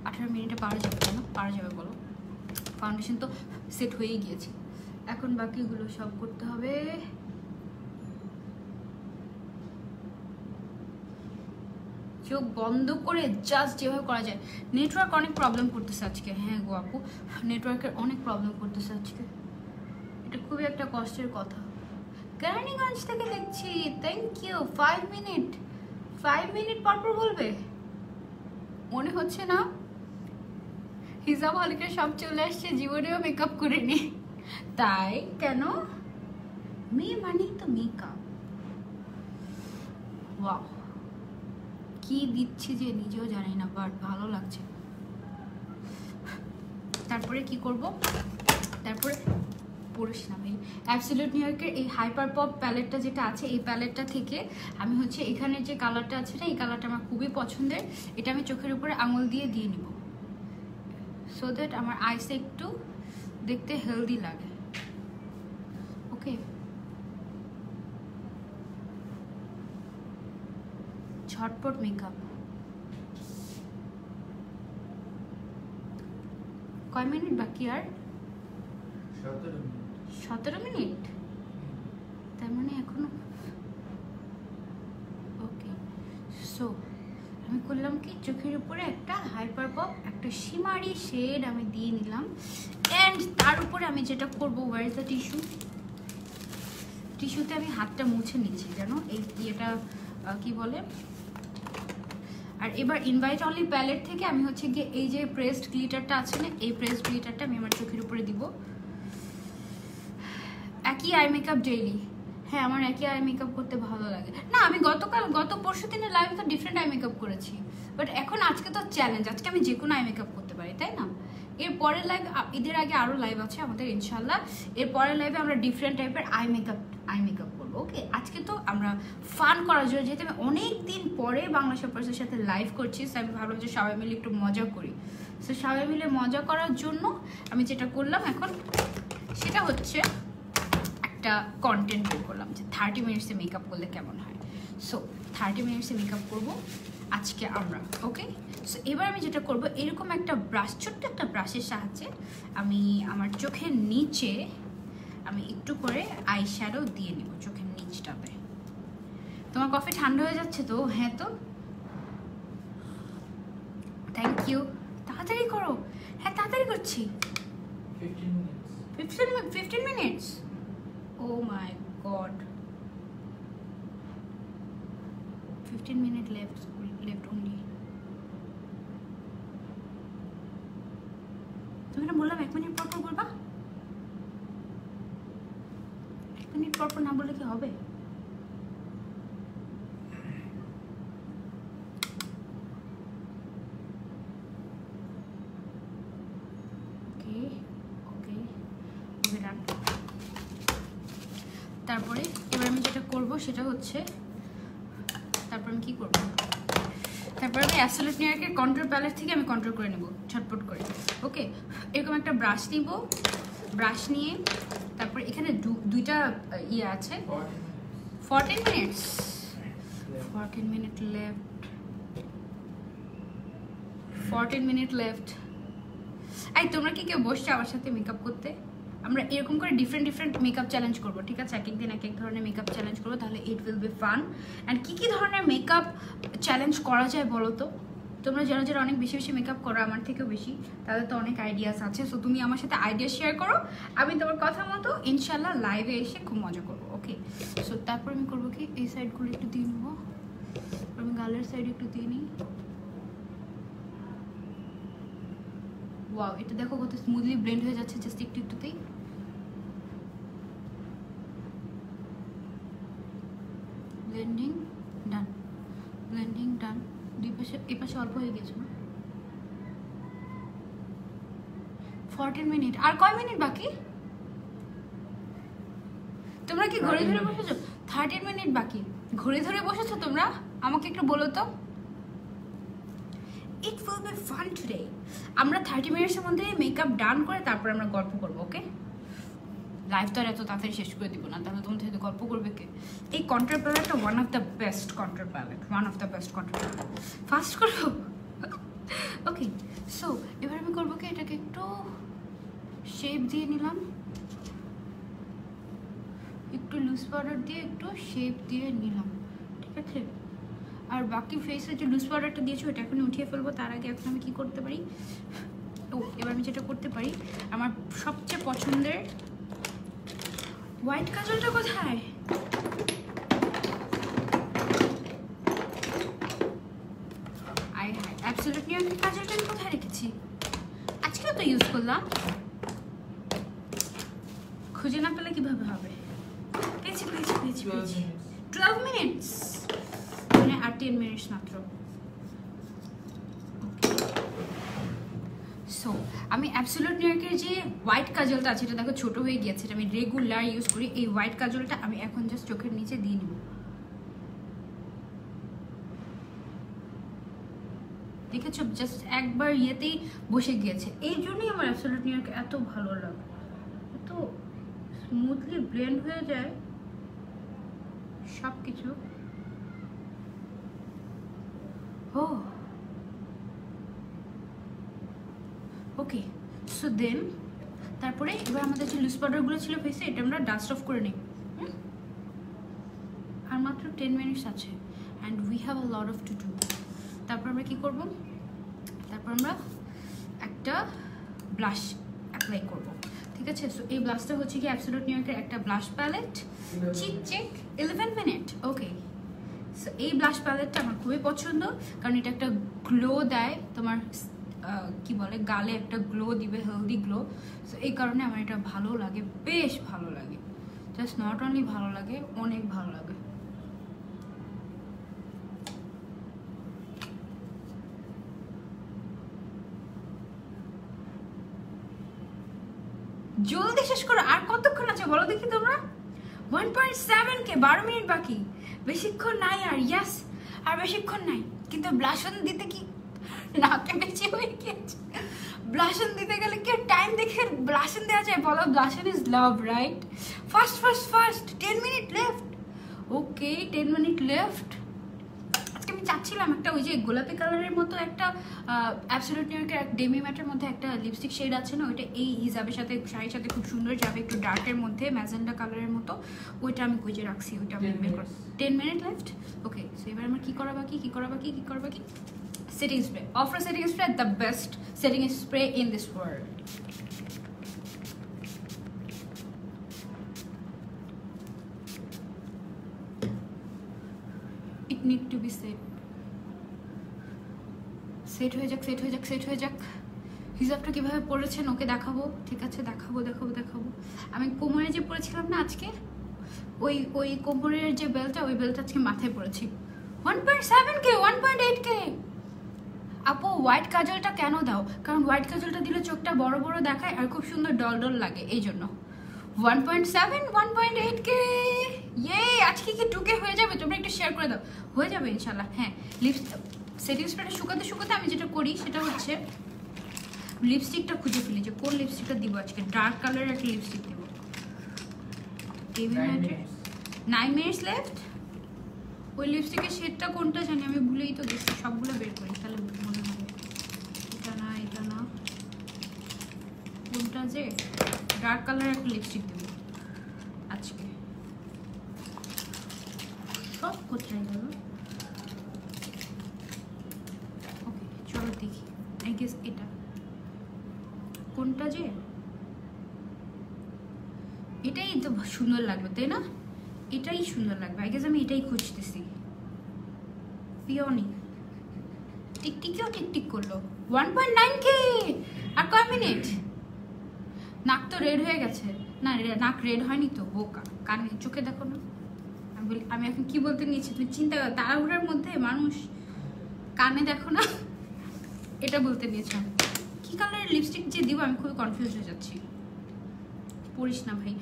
18 মিনিটে পারা যাবে কেন? পারা যাবে বলো, ফাউন্ডেশন তো সেট হয়েই গিয়েছে, এখন বাকিগুলো সব করতে হবে। চোখ বন্ধ করে জাস্ট যেভাবে করা যায়। নেটওয়ার্ক অনেক প্রবলেম করতেছে আজকে। হ্যাঁ গো আপু, নেটওয়ার্কের অনেক প্রবলেম করতেছে আজকে, এটা খুবই একটা কষ্টের কথা। কেরানীগঞ্জ থেকে দেখছি, থ্যাংক ইউ। 5 মিনিট পর বলবে, মনে হচ্ছে না হিজাব হলকে সব চলে আসছে, জীবনেও মেকআপ করিনি। তাই কেন? মেয়ে মানেই তো মেকআপ। ওয়াও, কি দিচ্ছি যে নিজেও জানি না, বাট ভালো লাগছে। তারপরে কি করব? তারপরে পড়িস না ভাই, অ্যাবসলিউট নিউ ইয়র্কের এই হাইপার পপ প্যালেটটা যেটা আছে, এই প্যালেটটা থেকে আমি হচ্ছে এখানে যে কালারটা আছে না, এই কালারটা আমার খুবই পছন্দের। এটা আমি চোখের উপরে আঙুল দিয়ে নিব, সো দ্যাট আমার আইসে একটু দেখতে হেলদি লাগে। ওকে, ঝটপট মেকআপ। কয় মিনিট বাকি আর? 17 মিনিট, তার মানে এখনো। ওকে, সো আমি করলাম কি, চোখের উপরে একটা হাইপার পপ একটা শিমারি শেড আমি দিয়ে নিলাম। অ্যান্ড তার উপরে আমি যেটা করবো, ওয়ার ইজ দ্য টিস্যুতে আমি হাতটা মুছে নিচ্ছি, জানো এই এটা কি বলে, আর এবার ইনভাইট অনলি প্যালেট থেকে আমি হচ্ছে গিয়ে এই যে প্রেসড গ্লিটারটা আছে না, এই প্রেসড গ্লিটারটা আমি আমার চোখের উপরে দিব। একই আই মেকআপ ডেইলি, হ্যাঁ আমার একই আই মেকআপ করতে ভালো লাগে না। আমি গত পরশু দিনের লাইভে তো ডিফারেন্ট আই মেকআপ করেছি, বাট এখন আজকে তো চ্যালেঞ্জ, আজকে আমি যে কোনো আই মেকআপ করতে পারি, তাই না? এর পরের লাইভ, ঈদের আগে আরও লাইভ আছে আমাদের ইনশাল্লাহ। এর পরের লাইভে আমরা ডিফারেন্ট টাইপের আই মেকআপ করবো। ওকে, আজকে তো আমরা ফান করার জন্য, যেহেতু আমি অনেক দিন পরে বাংলা শপার্সের সাথে লাইভ করছি, সো আমি ভাবলাম যে সবাই মিলে একটু মজা করি। সো সবাই মিলে মজা করার জন্য আমি যেটা করলাম এখন, সেটা হচ্ছে একটা কন্টেন্ট বের করলাম যে 30 মিনিটসে মেকআপ করলে কেমন হয়। সো 30 মিনিটসে মেকআপ করবো আজকে আমরা। ওকে, সো এবার আমি যেটা করবো, এরকম একটা ব্রাশ, ছোট্ট একটা ব্রাশের সাহায্যে আমি আমার চোখের নিচে আমি একটু করে আই শ্যাডো দিয়ে নেব চোখের নিচটাতে। তোমার কফি ঠান্ডা হয়ে যাচ্ছে তো? হ্যাঁ তো, থ্যাংক ইউ। তাড়াতাড়ি করো। হ্যাঁ তাড়াতাড়ি করছি। 15 মিনিটস। ও মাই গড, 15 minutes left only. তুমি না বললাম 1 মিনিট পর পর বলবা? 1 মিনিট পর পর না বললে কি হবে? তারপরে এবার আমি যেটা করব সেটা হচ্ছে, তারপর আমি কি করব, তারপর আমি অ্যাবসলিউট নিউইয়র্কের কন্ট্রোল প্যালেট থেকে আমি কন্ট্রোল করে নেব ছটপট করে। ওকে, এরকম একটা ব্রাশ নিব, ব্রাশ নিয়ে তারপর এখানে দুইটা ইয়ে আছে। 14 minutes, 14 minute left, 14 minute left. এই তোমরা কি কেউ বসছো আমার সাথে মেকআপ করতে? আমরা এরকম করে ডিফারেন্ট মেকআপ চ্যালেঞ্জ করবো, ঠিক আছে? এক এক দিন এক এক ধরনের মেকআপ চ্যালেঞ্জ করবো, তাহলে it will be fun. And কী ধরনের মেকআপ চ্যালেঞ্জ করা যায় বলো তো? তোমরা যারা যারা অনেক বেশি বেশি মেকআপ করো, আমার থেকেও বেশি, তাদের তো অনেক আইডিয়াস আছে। সো তুমি আমার সাথে আইডিয়া শেয়ার করো, আমি তোমার কথা মতো ইনশাল্লাহ লাইভে এসে খুব মজা করবো। ওকে, সো তারপর আমি করবো কি, এই সাইডগুলো একটু দিয়ে নেবো, আমি গালের সাইড একটু দিয়ে নিই। ওয়াও, এটা দেখো কত স্মুথলি ব্লেন্ড হয়ে যাচ্ছে জাস্ট একটু একটুতেই। ব্লেন্ডিং ডান, ব্লেন্ডিং ডান। দুই পাশে, এই পাশে অল্প হয়ে গেছে না? 14 মিনিট। আর কয় মিনিট বাকি? তোমরা কি ঘড়ি ধরে বসেছো? 13 মিনিট বাকি, ঘড়ি ধরে বসেছো তোমরা? আমাকে একটু বলো তো। ইট উইল বি ফান টুডে। আমরা 30 মিনিটের মধ্যে মেকআপ ডান করে তারপর আমরা গল্প করবো। ওকে, লাইফ তো আর এত তাড়াতাড়ি শেষ করে দিব না, তাহলে তোমার থেকে গল্প করবে কে? এই কন্ট্রোল প্যালেটটা one of the best control palette, fast করবো। ওকে, সো এবার আমি করবো কি, এটাকে একটু শেপ দিয়ে নিলাম, একটু লুজ পাউডার দিয়ে একটু শেপ দিয়ে নিলাম, ঠিক আছে? আর বাকি ফেসে যে লুজ পাউডারটা দিয়েছো এটা এখন উঠিয়ে ফেলবো। তার আগে এখন আমি কি করতে পারি, ও এবার আমি যেটা করতে পারি, আমার সবচেয়ে পছন্দের হোয়াইট কাজলটা কোথায়? অ্যাবসলিউট নিউইয়র্কের কাজলটা আমি কোথায় রেখেছি? আজকেও তো ইউজ করলাম, খুঁজে না পেলে কিভাবে হবে? পেয়েছি 12 মিনিটস, মানে আর 10 মিনিটস মাত্র। সো আমি অ্যাবসলিউট নিউইয়র্কের যে হোয়াইট কাজলটা আছে, এটা দেখো ছোট হয়ে গিয়েছে, এটা আমি রেগুলার ইউজ করি। এই হোয়াইট কাজলটা আমি এখন জাস্ট চোখের নিচে দিয়ে নিব। দেখেছো, জাস্ট একবার ইয়েতেই বসে গিয়েছে। এই জন্যই আমার অ্যাবসলিউট নিউইয়র্ক এত ভালো লাগে, এত স্মুথলি ব্লেন্ড হয়ে যায় সব কিছু। ও ওকে, সো দেন তারপরে এবার আমাদের যে লুজ পাউডারগুলো ছিল ফেসে, এটা আমরা ডাস্ট অফ করে নিই। আর মাত্র 10 মিনিটস আছে, and we have a lot of to do. তারপর আমরা কী করবো, তারপর আমরা একটা ব্লাশ অ্যাপ্লাই করবো, ঠিক আছে? সো এই ব্লাশটা হচ্ছে কি অ্যাবসলিউট নিউইয়র্কের একটা ব্লাশ প্যালেট, চিক চেক 11 মিনিট। ওকে, সো এই ব্লাশ প্যালেটটা আমার খুবই পছন্দ, কারণ এটা একটা গ্লো দেয় তোমার, কি বলে, গালে একটা গ্লো দিবে, হেলদি গ্লো। সো এই কারণে আমার এটা ভালো লাগে, বেশ ভালো লাগে। জাস্ট নট অনলি ভালো লাগে, অনেক ভালো লাগে। জলদি শেষ করো, আর কতক্ষণ আছে বলো দেখি তোমরা? 1.7K, 12 মিনিট বাকি, বেশিক্ষণ নাই আর। ইয়াস, আর বেশিক্ষণ নাই। কিন্তু ব্লাশন দিতে কি নাকে বেশি হয়ে গেছে। ব্লাশন দিতে গেলে কি টাইম দেখে ব্লাশন দেওয়া যায় বলো? ব্লাশন is love, right? First first first 10 minute left. Okay, 10 minute left. আজকে আমি চাচ্ছিলাম একটা ওই যে গোলাপি কালারের মতো একটা অ্যাবসলিউট নিউ ইয়র্কের ডেমি ম্যাটের মধ্যে একটা লিপস্টিক শেড আছে না, ওইটা এই হিসাবের সাথে, শাড়ির সাথে খুব সুন্দর যাবে, একটু ডার্কের মধ্যে ম্যাজেন্ডা কালারের মতো। ওইটা আমি খুঁজে রাখছি, ওইটা আমি বের করব। 10 মিনিট লেফট। ওকে, সো এবার আমার কি করা বাকি, কি করা বাকি, কি করা বাকি? Setting spray. Offer setting spray, the best setting spray in this world. It need to be set. Set হয়ে যাক, সেট হয়ে যাক, সেট হয়ে যাক। হিজাবটা কিভাবে পরেছেন ওকে দেখাবো, ঠিক আছে? দেখাবো দেখাবো দেখাবো। আমি কোমরে যে পরেছিলাম না আজকে, ওই কোমরের যে বেল্টটা, ওই বেল্টটা আজকে মাথায় পরেছি। 1.7K, 1.8K। আপু হোয়াইট কাজলটা কেন দাও? কারণ হোয়াইট কাজলটা দিলে চোখটা বড় বড় দেখায় আর খুব সুন্দর ডল ডল লাগে, এই জন্য। 1.7, 1.8K। ইয়ে, আজকে কি 2K হয়ে যাবে? তোমরা একটু শেয়ার করে দাও। হয়ে যাবে ইনশাল্লাহ। হ্যাঁ, সেটিং স্প্রেটা শুকাতে শুকাতে আমি যেটা করি সেটা হচ্ছে লিপস্টিকটা খুঁজে ফেলি যে কোন লিপস্টিকটা দিব আজকে। ডার্ক কালারের একটা লিপস্টিক দেব। 9 মিনিটস লেফট। ওই লিপস্টিকের শেডটা কোনটা জানি, আমি ভুলেই তো গেছি। সবগুলো বের করি তাহলে মনে হবে। এটা না, এটা না, কোনটা যে? ডার্ক কালারের একটা লিপস্টিক দেব আজকে। সব কোথায় গেল? ওকে, চলো দেখি। আই গেস এটা কোনটা যে? এটাই তো সুন্দর লাগবে, তাই না? এটাই সুন্দর লাগবে। আই গেস আমি এটাই খুঁজতেছি। পিওনি। টিকটিকিও টিকটিক করলো। 1.9K। আর কয় মিনিট? নাক তো রেড হয়ে গেছে। না, নাক রেড হয়নি তো, বোকা। কানে, চোখে দেখো না। আমি বলি, আমি এখন কি বলতে নিয়েছি তুমি চিন্তা করো। তাড়াহুড়ার মধ্যে মানুষ, কানে দেখো না। এটা বলতে নিয়েছিলাম। কি কালারের লিপস্টিক যে দিব আমি খুবই কনফিউজ হয়ে যাচ্ছি। পড়িস না ভাই।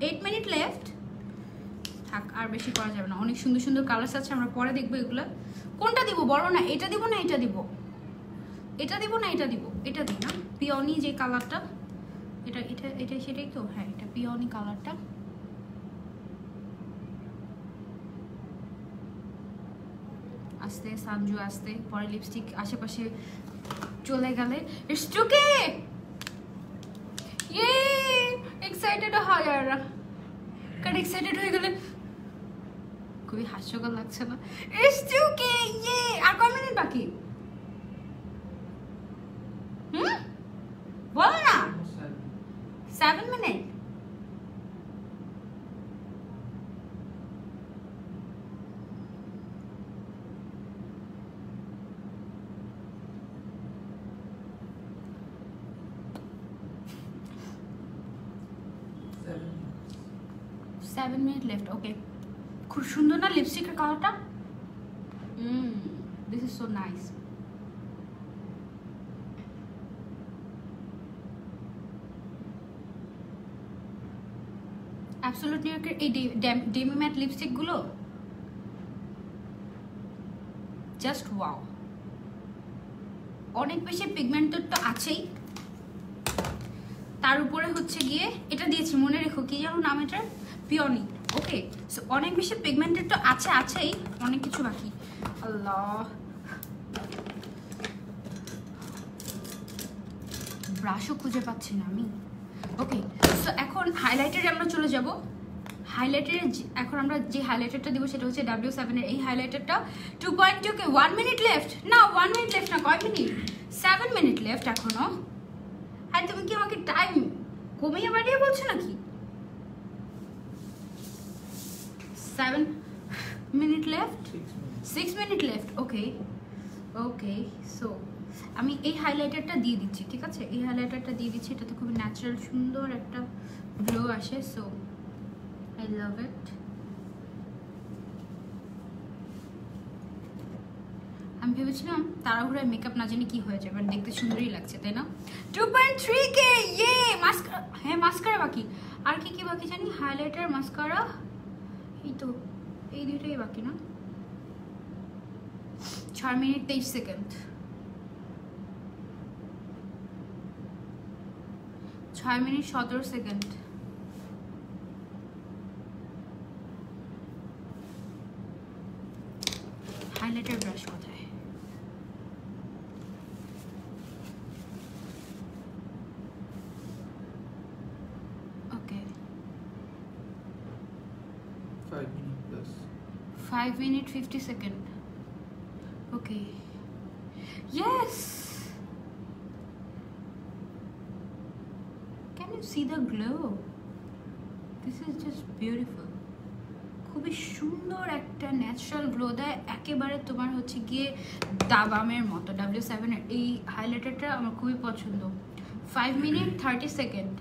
8 মিনিট লেফট। থাক, আর বেশি করা যাবে না। অনেক সুন্দর সুন্দর কালার্স আছে, আমরা পরে দেখবো এগুলো। কোনটা দিব বলো না? এটা দিব না এটা দিব? এটা দিব না এটা দিব? এটা দিই না, পিওনি যে কালারটা, এটা এটা এটা সেটাই তো। হ্যাঁ, এটা পিওনি কালারটা। আস্তে সানজু আস্তে, পরে লিপস্টিক আশেপাশে চলে গেলে। It's okay. ইয়ে, এক্সাইটেড হয় আর, কারণ এক্সাইটেড হয়ে গেলে খুবই হাস্যকর লাগছে না? It's okay. ইয়ে, আর কয় মিনিট বাকি? বল না। 7 মিনিট। Seven minute left. ওকে, খুব সুন্দর না লিপস্টিকের কালারটা? This is so nice. Absolute New ইয়র্কের এই ডেমি ম্যাট লিপস্টিক গুলো জাস্ট ওয়াও। অনেক বেশি পিগমেন্টেড তো আছেই, তার উপরে হচ্ছে গিয়ে এটা দিয়েছি, মনে রেখো কি যেন নাম এটার, পিওনি। ওকে, সো অনেক বেশি পিগমেন্টেড তো আছেই, অনেক কিছু বাকি। আল্লাহ, ব্রাশও খুঁজে পাচ্ছি না আমি। ওকে, সো এখন হাইলাইটারে আমরা চলে যাব। হাইলাইটারে এখন আমরা যে হাইলাইটারটা দিব সেটা হচ্ছে W7 এর এই হাইলাইটারটা। 2.2K। 1 minute left. না, 1 মিনিট লেফট না, কয় মিনিট? 7 মিনিট লেফট এখনো। আর তুমি কি আমাকে টাইম কমিয়ে বাড়িয়ে বলছো নাকি? 7 minutes left. 6 minutes left. Okay, so আমি এই হাইলাইটারটা দিয়ে দিচ্ছি, ঠিক আছে? এই হাইলাইটারটা দিয়ে দিচ্ছি, এটাতে খুব ন্যাচারাল সুন্দর একটা গ্লো আসে, সো আই লাভ ইট। আমি ভেবেছিলাম তাড়াহুড়ায় মেকআপ না জানি কি হয়ে যাবে, বাট দেখতে সুন্দরই লাগছে, তাই না? 2.3K, ইয়ে! মাস্কারা, হ্যাঁ মাস্কারা বাকি। আর কি কি বাকি জানি? হাইলাইটার, মাস্কারা, এই তো এই দুইটাই বাকি না? 4 minute 23 second. 6 minute 17 second. Highlighter brush কোথায়? ওকে, 5 minutes plus. 5 minutes 50 seconds. Okay. Yes. Can you see the glow? This is just beautiful. খুবই সুন্দর একটা ন্যাচারাল গ্লো দেয়, একেবারে তোমার হচ্ছে গিয়ে দাবামের মতো। W7 এর এই হাইলাইটারটা আমার খুবই পছন্দ। 5 মিনিট 30 সেকেন্ড।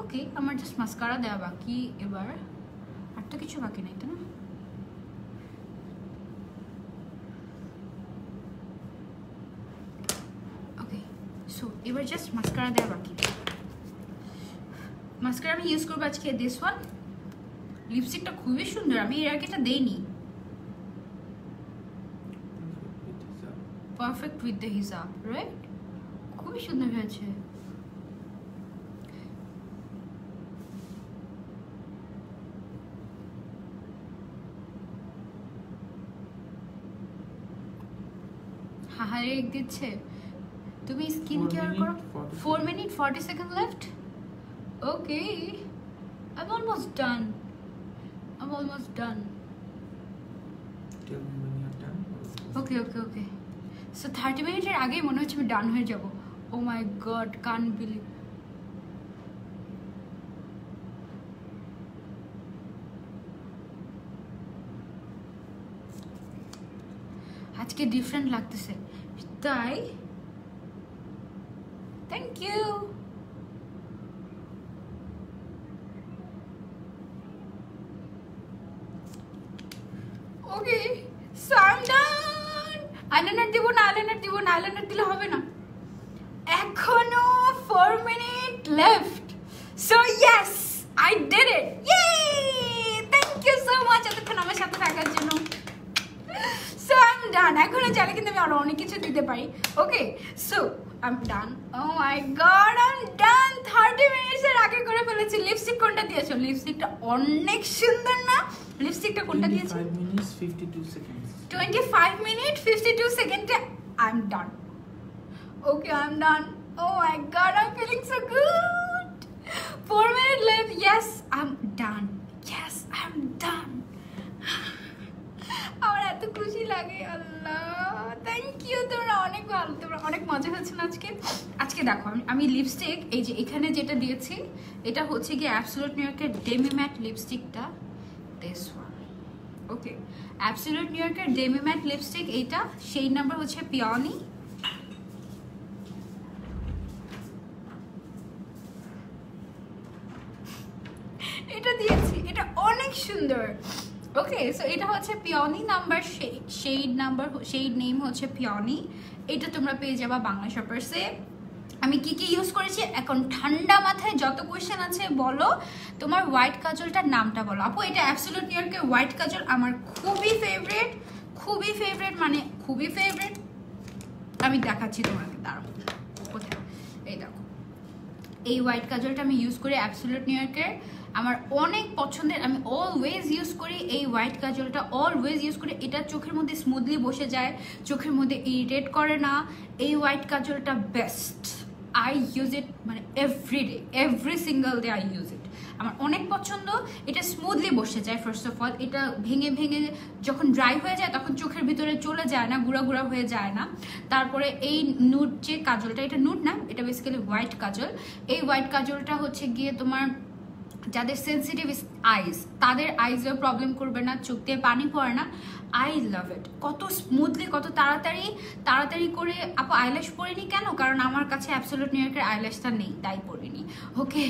ওকে, আমার জাস্ট মাস্কারা দেওয়া বাকি এবার, আর তো কিছু বাকি নাই, তো না? ওকে, সো এবার জাস্ট মাস্কারা দেওয়া বাকি। মাস্কারা আমি ইউজ করবো আজকে দিস ওয়ান। লিপস্টিকটা খুবই সুন্দর, আমি এর আগে এটা দেইনি। পারফেক্ট উইথ দ্য হিজাব, রাইট? খুবই সুন্দর হয়েছে। হাহারে দিচ্ছে। তুমি স্কিন কেয়ার করো। 4 minutes 40 seconds left. Okay, I'm almost done. Tell me when you're done. Okay. So 30 minutes এর আগেই মনে হচ্ছে আমি ডান হয়ে যাব। Oh my god, can't believe. আজকে ডিফারেন্ট লাগতেছে, তাই thank you. Okay, so I am done. Eyeliner দিব না, আইলাইনার দিলে হবে না। এখনো 4 minutes left. So yes, I did it. Yay! Thank you so much এতক্ষণ আমার সাথে থাকার জন্য। So I'm done. এখনো চাইলে কিন্তু আমি আরো অনেক কিছু দিতে পারি। ওকে, so I'm done. Oh my god, I'm done. 30 minutes এর আগে করে ফেলেছি। লিপস্টিক কোনটা দিয়েছো? লিপস্টিকটা অনেক সুন্দর না? লিপস্টিকটা কোনটা দিয়েছো? 25 minutes 52 seconds. 25 minutes 52 seconds. I'm done. Okay, I'm done. Oh my god, I'm feeling so good. 4 minutes left. Yes, I'm done. Yes, I'm done. আমার এত খুশি লাগে, আল্লাহ থ্যাংক ইউ। তোমরা অনেক ভালো, তোমরা অনেক মজা হচ্ছে না আজকে দেখো আমি লিপস্টিক এই যে এখানে যেটা দিয়েছি, এটা হচ্ছে কি অ্যাবসলিউট নিউ ইয়র্কের ডেমি ম্যাট লিপস্টিকটা, this one. Okay, Absolute New ইয়র্কের ডেমি ম্যাট লিপস্টিক, এইটা সেই নাম্বার হচ্ছে পিওনি। এটা দিয়েছি, এটা অনেক সুন্দর। ওকে, সো এটা হচ্ছে পিওনি নাম্বার, শেড নেম হচ্ছে পিওনি। এটা তোমরা পেয়ে যাবা বাংলা শপার্সে। আমি কি কি ইউজ করেছি এখন ঠান্ডা মাথায় যত কোয়েশ্চেন আছে বলো। তোমার হোয়াইট কাজলটার নামটা বলো। আপু এটা অ্যাবসলিউট নিউ ইয়র্কের হোয়াইট কাজল, আমার খুবই ফেভারিট, মানে খুবই ফেভারিট। আমি দেখাচ্ছি তোমাকে, দাঁড়াও কোথায়, এই দেখো এই হোয়াইট কাজলটা আমি ইউজ করি অ্যাবসলিউট নিউ ইয়র্কের, আমার অনেক পছন্দের। আমি অলওয়েজ ইউজ করি এই হোয়াইট কাজলটা, অলওয়েজ ইউজ করি। এটা চোখের মধ্যে স্মুথলি বসে যায়, চোখের মধ্যে ইরিটেট করে না। এই হোয়াইট কাজলটা বেস্ট, আই ইউজ ইট মানে everyday, every single day I use it. আমার অনেক পছন্দ, এটা স্মুথলি বসে যায়। ফার্স্ট অফ অল এটা ভেঙে যখন ড্রাই হয়ে যায় তখন চোখের ভিতরে চলে যায় না, গুঁড়া হয়ে যায় না। তারপরে এই নুড যে কাজলটা, এটা নুড না, এটা বেসিক্যালি হোয়াইট কাজল। এই হোয়াইট কাজলটা হচ্ছে গিয়ে তোমার যাদের সেন্সিটিভ আইস তাদের আইসেও প্রবলেম করবে না, চোখ দিয়ে পানি পড়ে না। আই লাভ ইট। কত স্মুথলি, কত তাড়াতাড়ি করে। আপু আইল্যাশ পরিনি কেন? কারণ আমার কাছে অ্যাবসলিউট নিউ ইয়র্কের আইল্যাশটা নেই, তাই পরিনি। ওকে,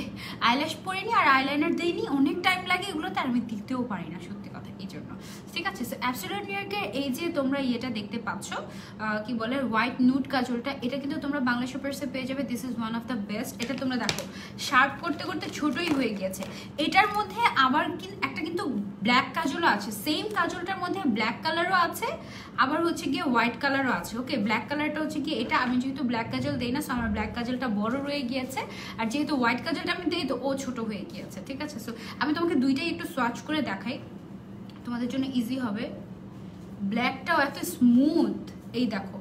আইল্যাশ পরিনি আর আইলাইনার দেইনি, অনেক টাইম লাগে এগুলোতে, আর আমি দিতেও পারি না সত্যি কথা, এই জন্য। ঠিক আছে, সো অ্যাবসলিউট নিউ ইয়র্কের এই যে তোমরা ইয়েটা দেখতে পাচ্ছ, কি বলে হোয়াইট নুড কাজলটা, এটা কিন্তু তোমরা বাংলা শপার্সে পেয়ে যাবে। This is one of the best. এটা তোমরা দেখো শার্প করতে করতে ছোটই হয়ে গিয়েছে। এটার মধ্যে আবার একটা কিন্তু ব্ল্যাক কাজলও আছে, সেম কাজলটার মধ্যে ব্ল্যাক কালারও আছে, আবার হচ্ছে গিয়ে হোয়াইট কালারও আছে। ওকে, ব্ল্যাক কালারটা হচ্ছে গিয়ে এটা, আমি যেহেতু ব্ল্যাক কাজল দেই না, সো আমার ব্ল্যাক কাজলটা বড় রয়ে গিয়েছে, আর যেহেতু হোয়াইট কাজলটা আমি দিই তো ও ছোট হয়ে গিয়েছে। ঠিক আছে, সো আমি তোমাকে দুইটাই একটু সোয়াচ করে দেখাই, তোমাদের জন্য ইজি হবে। ব্ল্যাকটাও এত স্মুথ, এই দেখো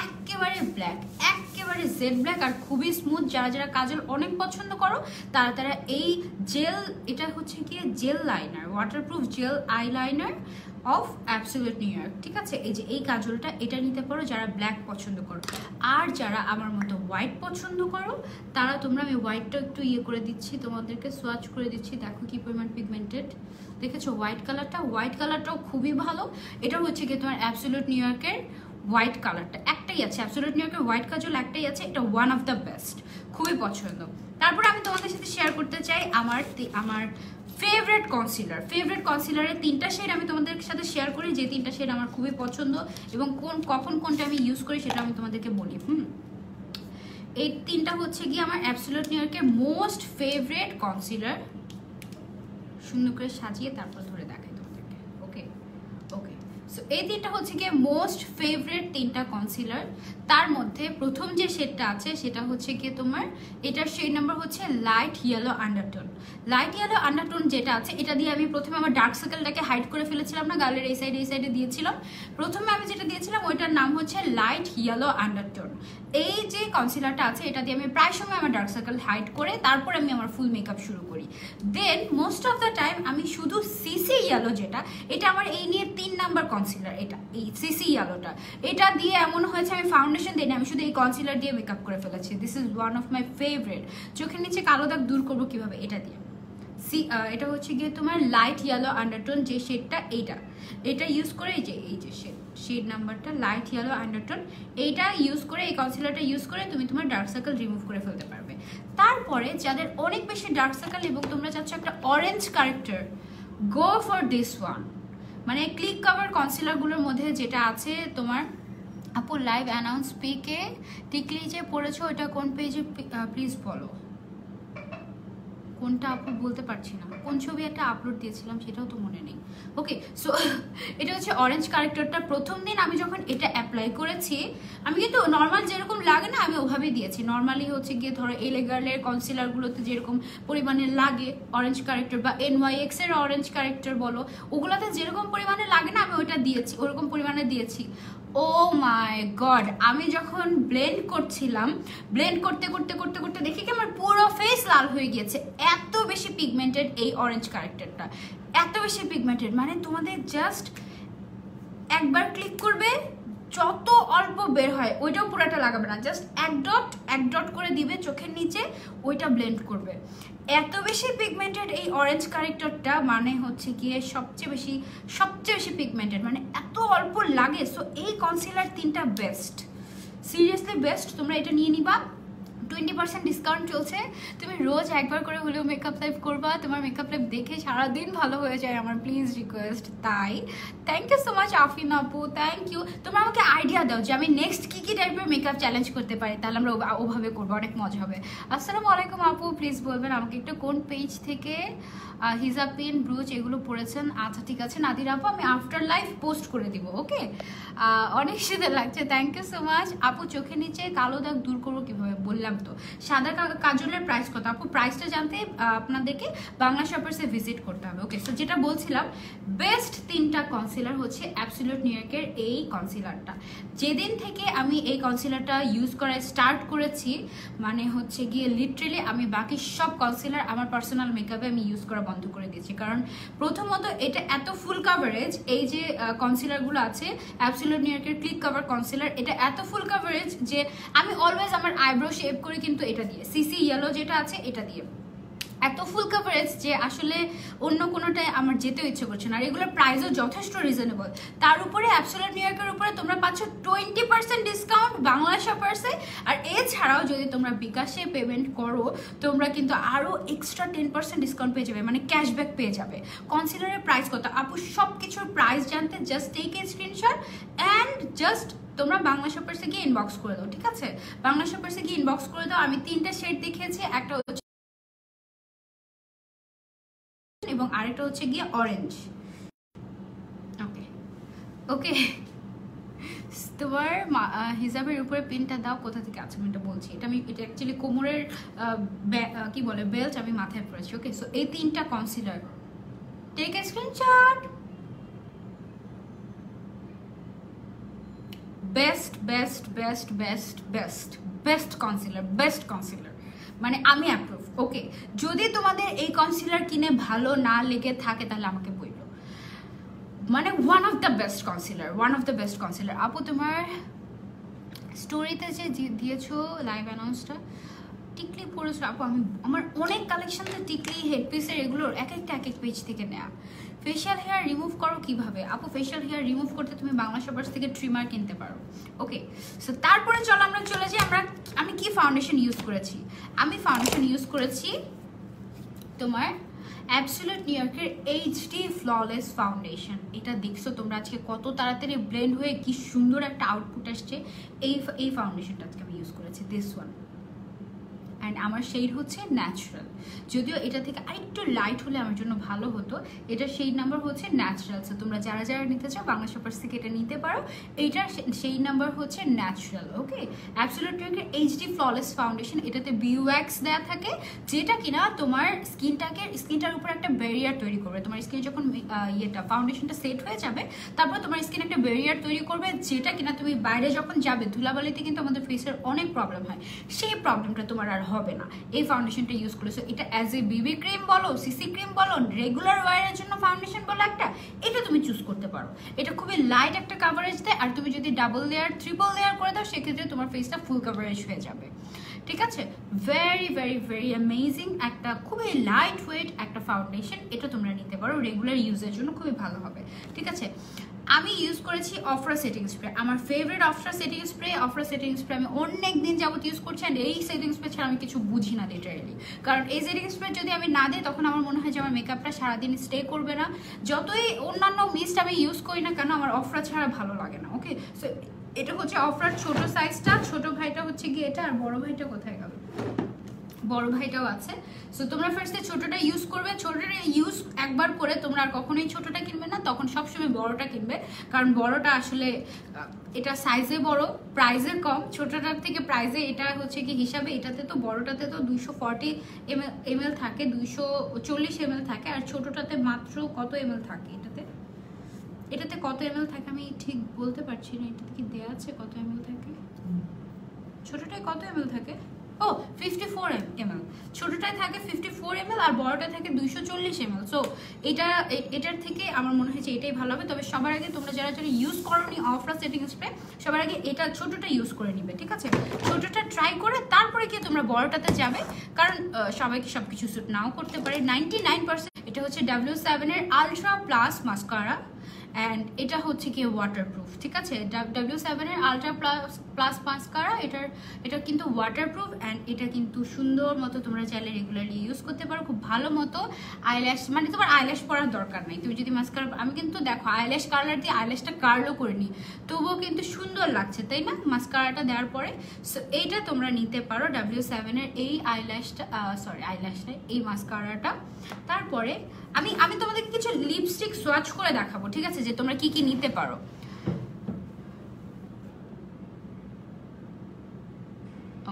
একেবারে ব্ল্যাক, একেবারে জেড ব্ল্যাক, আর খুবই স্মুথ। যারা যারা কাজল অনেক পছন্দ করো তারা এই জেল, এটা হচ্ছে গিয়ে gel liner, waterproof gel eyeliner of absolute New York. ঠিক আছে, এই যে এই কাজলটা, এটা নিতে পারো যারা ব্ল্যাক পছন্দ করো। আর যারা আমার মতো হোয়াইট পছন্দ করো তারা তোমরা, আমি হোয়াইটটা একটু ইয়ে করে দিচ্ছি, তোমাদেরকে সোয়াচ করে দিচ্ছি, দেখো কি পরিমাণ পিগমেন্টেড দেখেছো হোয়াইট কালারটা। হোয়াইট কালারটাও খুবই ভালো। এটা হচ্ছে গিয়ে তোমার অ্যাবসলিউট নিউ ইয়র্কের হোয়াইট কালারটা একটাই আছে, অ্যাবসলিউট নিউ ইয়র্কের হোয়াইট কাজল একটাই আছে, এটা ওয়ান অফ দ্য বেস্ট, খুবই পছন্দ। তারপরে আমি তোমাদের সাথে শেয়ার করতে চাই আমার ফেভারিট কনসিলারের 3টা শেড আমি তোমাদের সাথে শেয়ার করি, যে 3টা শেড আমার খুবই পছন্দ, এবং কখন কোনটা আমি ইউজ করি সেটা আমি তোমাদেরকে বলি। এই 3টা হচ্ছে গিয়ে আমার অ্যাবসলিউট নিউ ইয়র্কের মোস্ট ফেভারিট কনসিলার। সুন্দর করে সাজিয়ে তারপর ধরে দেখাই তোমাদেরকে। ওকে ওকে, সো এই 3টা হচ্ছে গিয়ে মোস্ট ফেভারিট 3টা কনসিলার। তার মধ্যে প্রথম যে শেডটা আছে সেটা হচ্ছে গিয়ে তোমার, এটার শেড নাম্বার হচ্ছে light yellow undertone. Light yellow undertone যেটা আছে, এটা দিয়ে আমি প্রথমে আমার ডার্ক সার্কেলটাকে হাইড করে ফেলেছিলাম না, গালের এই সাইডে দিয়েছিলাম। প্রথমে আমি যেটা দিয়েছিলাম ওইটার নাম হচ্ছে লাইট ইয়েলো আন্ডারটোন। এই যে কনসিলারটা আছে এটা দিয়ে আমি প্রায় সময় আমার ডার্ক সার্কেল হাইড করে তারপরে আমি আমার ফুল মেকআপ শুরু করি। দেন মোস্ট অফ দ্য টাইম আমি শুধু সিসি ইয়েলো, যেটা এটা আমার এই নিয়ে 3 নাম্বার কনসিলার, এটা এই সিসি ইয়েলোটা, এটা দিয়ে এমন হয়েছে আমি ফাউন্ডেশন দিই না, আমি শুধু এই কনসিলার দিয়ে মেকআপ করে ফেলেছি। This is one of my favourite. চোখের নিচে কালো দাগ দূর করবো কিভাবে, এটা দিয়ে। এটা হচ্ছে গিয়ে তোমার লাইট ইয়েলো আন্ডারটোন যে শেডটা, এটা ইউজ করে, এই যে শেড নাম্বারটা লাইট ইয়েলো আন্ডারটোন, এইটা ইউজ করে, এই কনসিলারটা ইউজ করে তুমি তোমার ডার্ক সার্কেল রিমুভ করে ফেলতে পারবে। তারপরে যাদের অনেক বেশি ডার্ক সার্কেল এবং তোমরা চাচ্ছ একটা orange character, go for this one. মানে ক্লিক কভার কনসিলারগুলোর মধ্যে যেটা আছে তোমার, আপু লাইভ অ্যানাউন্স পিকে টিকলি যে পড়েছো ওটা কোন পেজে প্লিজ বলো। কোনটা আপু বলতে পারছি না, কোন ছবি একটা আপলোড দিয়েছিলাম সেটাও তো মনে নেই। ওকে, সো এটা হচ্ছে অরেঞ্জ ক্যারেক্টারটা। প্রথম দিন আমি যখন এটা অ্যাপ্লাই করেছি, আমি কিন্তু নর্মাল যেরকম লাগে না আমি ওভাবেই দিয়েছি। নর্মালি হচ্ছে গিয়ে ধরো এলে গার্লের কনসিলারগুলোতে যেরকম পরিমাণে লাগে অরেঞ্জ ক্যারেক্টার, বা NYX এর অরেঞ্জ ক্যারেক্টার বলো, ওগুলোতে যেরকম পরিমাণে লাগে না আমি ওইটা দিয়েছি, ওরকম পরিমাণে দিয়েছি। ও মাই গড, আমি যখন ব্লেন্ড করছিলাম, ব্লেন্ড করতে করতে করতে করতে দেখি কি আমার পুরো ফেস লাল হয়ে গিয়েছে। এত বেশি পিগমেন্টেড এই অরেঞ্জ ক্যারেক্টারটা, এত বেশি পিগমেন্টেড, মানে তোমাদের জাস্ট একবার ক্লিক করবে, যত অল্প বের হয় ওইটাও পুরাটা লাগাবে না, জাস্ট এক ডট করে দিবে চোখের নিচে, ওইটা ব্লেন্ড করবে। এত বেশি পিগমেন্টেড এই অরেঞ্জ ক্যারেক্টারটা, মানে হচ্ছে গিয়ে সবচেয়ে বেশি পিগমেন্টেড, মানে এত অল্প লাগে। সো এই কনসিলার 3টা বেস্ট, সিরিয়াসলি বেস্ট। তোমরা এটা নিয়ে নিবা, 20% ডিসকাউন্ট চলছে। তুমি রোজ একবার করে হলেও মেকআপ লাইভ করবা, তোমার মেকআপ লাইভ দেখে সারাদিন ভালো হয়ে যায় আমার, প্লিজ রিকোয়েস্ট। তাই থ্যাংক ইউ সো মাচ আফিন আপু, থ্যাংক ইউ। তোমরা আমাকে আইডিয়া দাও যে আমি নেক্সট কি টাইপের মেকআপ চ্যালেঞ্জ করতে পারি, তাহলে আমরা ওভাবে করবো, অনেক মজা হবে। আসসালামু আলাইকুম আপু, প্লিজ বলবেন আমাকে একটু কোন পেজ থেকে হিজাব পিন ব্রুচ এগুলো পড়েছেন। আচ্ছা ঠিক আছে নাদির আপু, আমি আফটার লাইফ পোস্ট করে দিব। ওকে, অনেক শীতে লাগছে, থ্যাংক ইউ সো মাচ আপু। চোখের নিচে কালো দাগ দূর করবো কিভাবে, বললাম তো। সাদা কাজলের প্রাইস কত আপু? প্রাইসটা জানতে আপনাদেরকে বাংলা শপার্সে ভিজিট করতে হবে। ওকে, সো যেটা বলছিলাম, বেস্ট 3টা কনসিলার হচ্ছে অ্যাবসলিউট নিউ ইয়র্কের এই কনসিলারটা। যেদিন থেকে আমি এই কনসিলারটা ইউজ করা স্টার্ট করেছি, মানে হচ্ছে গিয়ে লিটারেলি আমি বাকি সব কনসিলার আমার পার্সোনাল মেকআপে আমি ইউজ করা বন্ধ করে দিয়েছি। কারণ প্রথমত এটা এত ফুল কাভারেজ, এই যে কনসিলারগুলো আছে অ্যাবসলিউট নিউ ইয়র্কের ক্লিক কভার কনসিলার, এটা এত ফুল কাভারেজ যে আমি অলওয়েজ আমার আইব্রো শেপ করি কিন্তু এটা দিয়ে, সিসি ইয়েলো যেটা আছে এটা দিয়ে। এত ফুল কভারেজ যে আসলে অন্য কোনোটায় আমার যেতে ইচ্ছে করছে না। আর এগুলোর প্রাইসও যথেষ্ট রিজনেবল। তার উপরে অ্যাবসোলিউট নিউ ইয়র্কের উপরে তোমরা পাচ্ছ 20% ডিসকাউন্ট বাংলা শপার্সে। আর এছাড়াও যদি তোমরা বিকাশে পেমেন্ট করো তোমরা কিন্তু আরও এক্সট্রা 10% ডিসকাউন্ট পেয়ে যাবে, মানে ক্যাশব্যাক পেয়ে যাবে। কনসিলারের প্রাইস কত আপু, সব কিছুর প্রাইস জানতে just take a screenshot and just তোমরা বাংলা শপার্সে গিয়ে ইনবক্স করে দাও, ঠিক আছে? বাংলা শপার্সে গিয়ে ইনবক্স করে দাও। আমি 3টা শেড দেখিয়েছি, একটা এবং আরেকটা হচ্ছে গিয়ে অরেঞ্জ। ওকে ওকে, তোমার হিজাবের উপরে পিনটা দাও, কোথা থেকে আছে আমি এটা বলছি। এটা অ্যাকচুয়ালি কোমরের কি বলে বেল্ট আমি মাথায় পরেছি। ওকে, সো এই 3টা concealer, take a screenshot. Best best best best best best concealer, best concealer, মানে আমি অ্যাপ্রুভ। ওকে, যদি তোমাদের এই কনসিলার কিনে ভালো না লেগে থাকে তাহলে আমাকে বললো, মানে one of the best concealer, one of the best concealer. আপু তোমার স্টোরিতে যে দিয়েছো লাইভ অ্যানাউন্সটা টিকলি পড়েছো আপু, আমি আমার অনেক কালেকশন তো টিকলি হেডপিসের এগুলোর এক একটা এক এক পেজ থেকে নেওয়া। ফেশিয়াল হেয়ার রিমুভ করো কিভাবে আপু? ফেশিয়াল হেয়ার রিমুভ করতে তুমি বাংলা শপার্স থেকে ট্রিমার কিনতে পারো। ওকে, সো তারপরে চলো আমরা চলে যাই আমি কি ফাউন্ডেশন ইউজ করেছি। আমি ফাউন্ডেশন ইউজ করেছি তোমার অ্যাবসোলিউট নিউ ইয়র্কের HD ফ্ললেস ফাউন্ডেশন। এটা দেখছো তোমরা আজকে কত তাড়াতাড়ি ব্লেন্ড হয়ে কি সুন্দর একটা আউটপুট আসছে। এই ফাউন্ডেশনটা আজকে আমি ইউজ করেছি, দিস ওয়ান। অ্যান্ড আমার শেড হচ্ছে ন্যাচারাল, যদিও এটা থেকে আরেকটু লাইট হলে আমার জন্য ভালো হতো। এটা শেড নাম্বার হচ্ছে ন্যাচারাল। সো তোমরা যারা যারা নিতে চাও বাংলা শপার্স থেকে এটা নিতে পারো। এইটার শেড নাম্বার হচ্ছে ন্যাচারাল। ওকে, অ্যাবসোলিউট নিউ ইয়র্কের HD ফ্ললেস ফাউন্ডেশন, এটাতে বিওয়াক্স দেওয়া থাকে যেটা কিনা তোমার স্কিনটার উপর একটা ব্যারিয়ার তৈরি করবে। তোমার স্কিনে যখন ফাউন্ডেশনটা সেট হয়ে যাবে তারপর তোমার স্কিনে একটা ব্যারিয়ার তৈরি করবে, যেটা কিনা তুমি বাইরে যখন যাবে ধুলাবালিতে কিন্তু আমাদের ফেসের অনেক প্রবলেম হয়, সেই প্রবলেমটা তোমার আর হবে না এই ফাউন্ডেশনটা ইউজ করেছো। এটা অ্যাজ এ বিবি ক্রিম বলো, সিসি ক্রিম বলো, রেগুলার ওয়ারের জন্য ফাউন্ডেশন বলো একটা, এটা তুমি চুজ করতে পারো। এটা খুবই লাইট একটা কাভারেজ দেয়। আর তুমি যদি ডাবল লেয়ার ট্রিপল লেয়ার করে দাও সেক্ষেত্রে তোমার ফেসটা ফুল কাভারেজ হয়ে যাবে, ঠিক আছে? ভেরি ভেরি ভেরি অ্যামেজিং একটা খুবই লাইট ওয়েট একটা ফাউন্ডেশন। এটা তোমরা নিতে পারো, রেগুলার ইউজের জন্য খুবই ভালো হবে, ঠিক আছে? আমি ইউজ করেছি অফরা সেটিং স্প্রে, আমার favourite Ofra setting spray. Ofra setting spray আমি অনেক দিন যাবত ইউজ করছি। অ্যান্ড এই সেটিং স্প্রে ছাড়া আমি কিছু বুঝি না লিটারেলি, কারণ এই সেটিং স্প্রে যদি আমি না দিই তখন আমার মনে হয় যে আমার মেকআপটা সারাদিন স্টে করবে না। যতই অন্যান্য মিস্ট আমি ইউজ করি না কেন আমার অফরা ছাড়া ভালো লাগে না। ওকে, সো এটা হচ্ছে অফরার ছোট সাইজটা, ছোট ভাইটা হচ্ছে গিয়ে এটা, আর বড় ভাইটা কোথায় গেল? বড় ভাইটাও আছে। সো তোমরা ফার্স্টে ছোটটা ইউজ করবে। ছোটটা ইউজ একবার করে তোমরা আর কখনোই ছোটটা কিনবে না, তখন সবসময় বড়টা কিনবে, কারণ বড়টা আসলে এটা সাইজে বড়, প্রাইসে কম। ছোটটার থেকে প্রাইসে এটা হচ্ছে কি হিসাবে, এটাতে তো বড়টাতে তো 240 ml থাকে, 240 ml থাকে, আর ছোটটাতে মাত্র কত ml থাকে? এটাতে কত ml থাকে আমি ঠিক বলতে পারছি না। এটাতে কি দেওয়া আছে কত ml থাকে? ছোটটায় কত ml থাকে? ও 54 ml। ছোটটায় থাকে 54 ml আর বড়টায় থাকে 240 ml। সো এটার থেকে আমার মনে হয়েছে এটাই ভালো হবে। তবে সবার আগে তোমরা যারা যারা ইউজ করোনি অফরা সেটিং স্প্রে, সবার আগে এটা ছোটটা ইউজ করে নিবে, ঠিক আছে? ছোটটা ট্রাই করে তারপরে গিয়ে তোমরা বড়টাতে যাবে, কারণ সবাইকে সবকিছু স্যুট নাও করতে পারে। 99% এটা হচ্ছে W7 এর আলট্রা প্লাস মাস্কারা, অ্যান্ড এটা হচ্ছে কি ওয়াটারপ্রুফ, ঠিক আছে? W7 এর আলট্রা প্লাস মাস্কারা, এটা কিন্তু ওয়াটারপ্রুফ অ্যান্ড এটা কিন্তু সুন্দর মতো তোমরা চাইলে রেগুলারলি ইউজ করতে পারো। খুব ভালো মতো আইল্যাশ, মানে তোমার আইল্যাশ পরার দরকার নেই। তুমি যদি মাস্কারা, আমি কিন্তু দেখো আইল্যাশ কালার দিয়ে আইল্যাশটা কার্লও করে নিই, তবুও কিন্তু সুন্দর লাগছে, তাই না? মাস্কারাটা দেওয়ার পরে। সো এইটা তোমরা নিতে পারো W7 এর এই আইল্যাশটা, আইল্যাশটা, এই মাস্কারাটা। তারপরে আমি তোমাদেরকে কিছু লিপস্টিক সোয়াচ করে দেখাবো, ঠিক আছে, যে তোমরা কি কি নিতে পারো।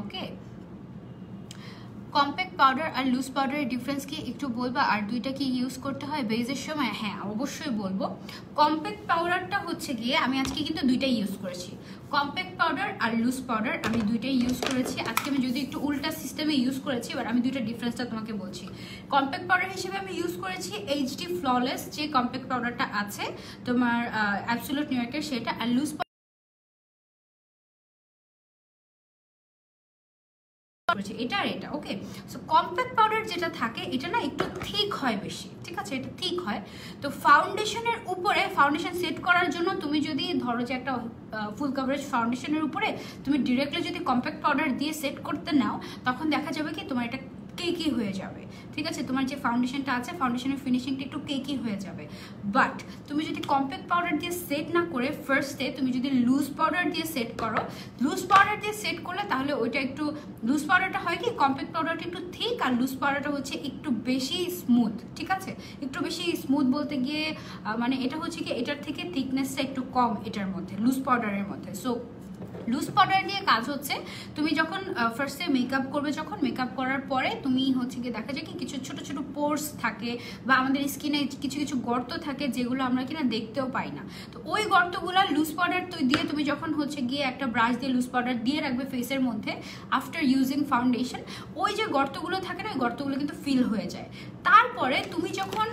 ওকে, কম্প্যাক্ট পাউডার আর লুজ পাউডারের ডিফারেন্স কি একটু বলবা? আর দুইটা কি ইউজ করতে হয় বেজের সময়? হ্যাঁ, অবশ্যই বলবো। কম্প্যাক্ট পাউডারটা হচ্ছে গিয়ে আমি আজকে কিন্তু দুইটাই ইউজ করেছি, কম্প্যাক্ট পাউডার আর লুজ পাউডার আমি দুইটাই ইউজ করেছি। আজকে আমি যদি একটু উল্টা সিস্টেমে ইউজ করেছি, এবার আমি দুইটা ডিফারেন্সটা তোমাকে বলছি। কম্প্যাক্ট পাউডার হিসেবে আমি ইউজ করেছি HD ফ্ললেস যে কম্প্যাক্ট পাউডারটা আছে তোমার অ্যাবসোলিউট নিউ ইয়র্কের, সেটা। আর লুজ এটা আর এটা। ওকে, সো কম্প্যাক্ট পাউডার যেটা থাকে এটা না একটু থিক হয় বেশি, ঠিক আছে, এটা থিক হয়। তো ফাউন্ডেশনের উপরে ফাউন্ডেশন সেট করার জন্য তুমি যদি ধরো যে একটা ফুল কভারেজ ফাউন্ডেশনের উপরে তুমি ডিরেক্টলি যদি কম্প্যাক্ট পাউডার দিয়ে সেট করতে নাও, তখন দেখা যাবে কি তোমার এটা কেকি হয়ে যাবে, ঠিক আছে, তোমার যে ফাউন্ডেশনটা আছে ফাউন্ডেশনের ফিনিশিংটা একটু কেকি হয়ে যাবে। বাট তুমি যদি কম্প্যাক্ট পাউডার দিয়ে সেট না করে ফার্স্টে তুমি যদি লুজ পাউডার দিয়ে সেট করো, লুজ পাউডার দিয়ে সেট করলে তাহলে ওইটা একটু লুজ পাউডারটা হয় কি কম্প্যাক্ট পাউডারটা একটু থিক আর লুজ পাউডারটা হচ্ছে একটু বেশি স্মুথ, ঠিক আছে, একটু বেশি স্মুথ বলতে গিয়ে মানে এটা হচ্ছে কি এটার থেকে থিকনেসটা একটু কম এটার মধ্যে, লুজ পাউডারের মধ্যে। সো লুজ পাউডার দিয়ে কাজ হচ্ছে তুমি যখন ফার্স্টে মেকআপ করবে, যখন মেকআপ করার পরে তুমি হচ্ছে গিয়ে দেখা যায় কি কিছু ছোট ছোট পোর্স থাকে বা আমাদের স্কিনে কিছু কিছু গর্ত থাকে যেগুলো আমরা কিনা দেখতেও পাই না। তো ওই গর্তগুলো লুজ পাউডার দিয়ে তুমি যখন হচ্ছে গিয়ে একটা ব্রাশ দিয়ে লুজ পাউডার দিয়ে রাখবে ফেসের মধ্যে আফটার ইউজিং ফাউন্ডেশন, ওই যে গর্তগুলো থাকে না ওই গর্তগুলো কিন্তু ফিল হয়ে যায়। তারপরে তুমি যখন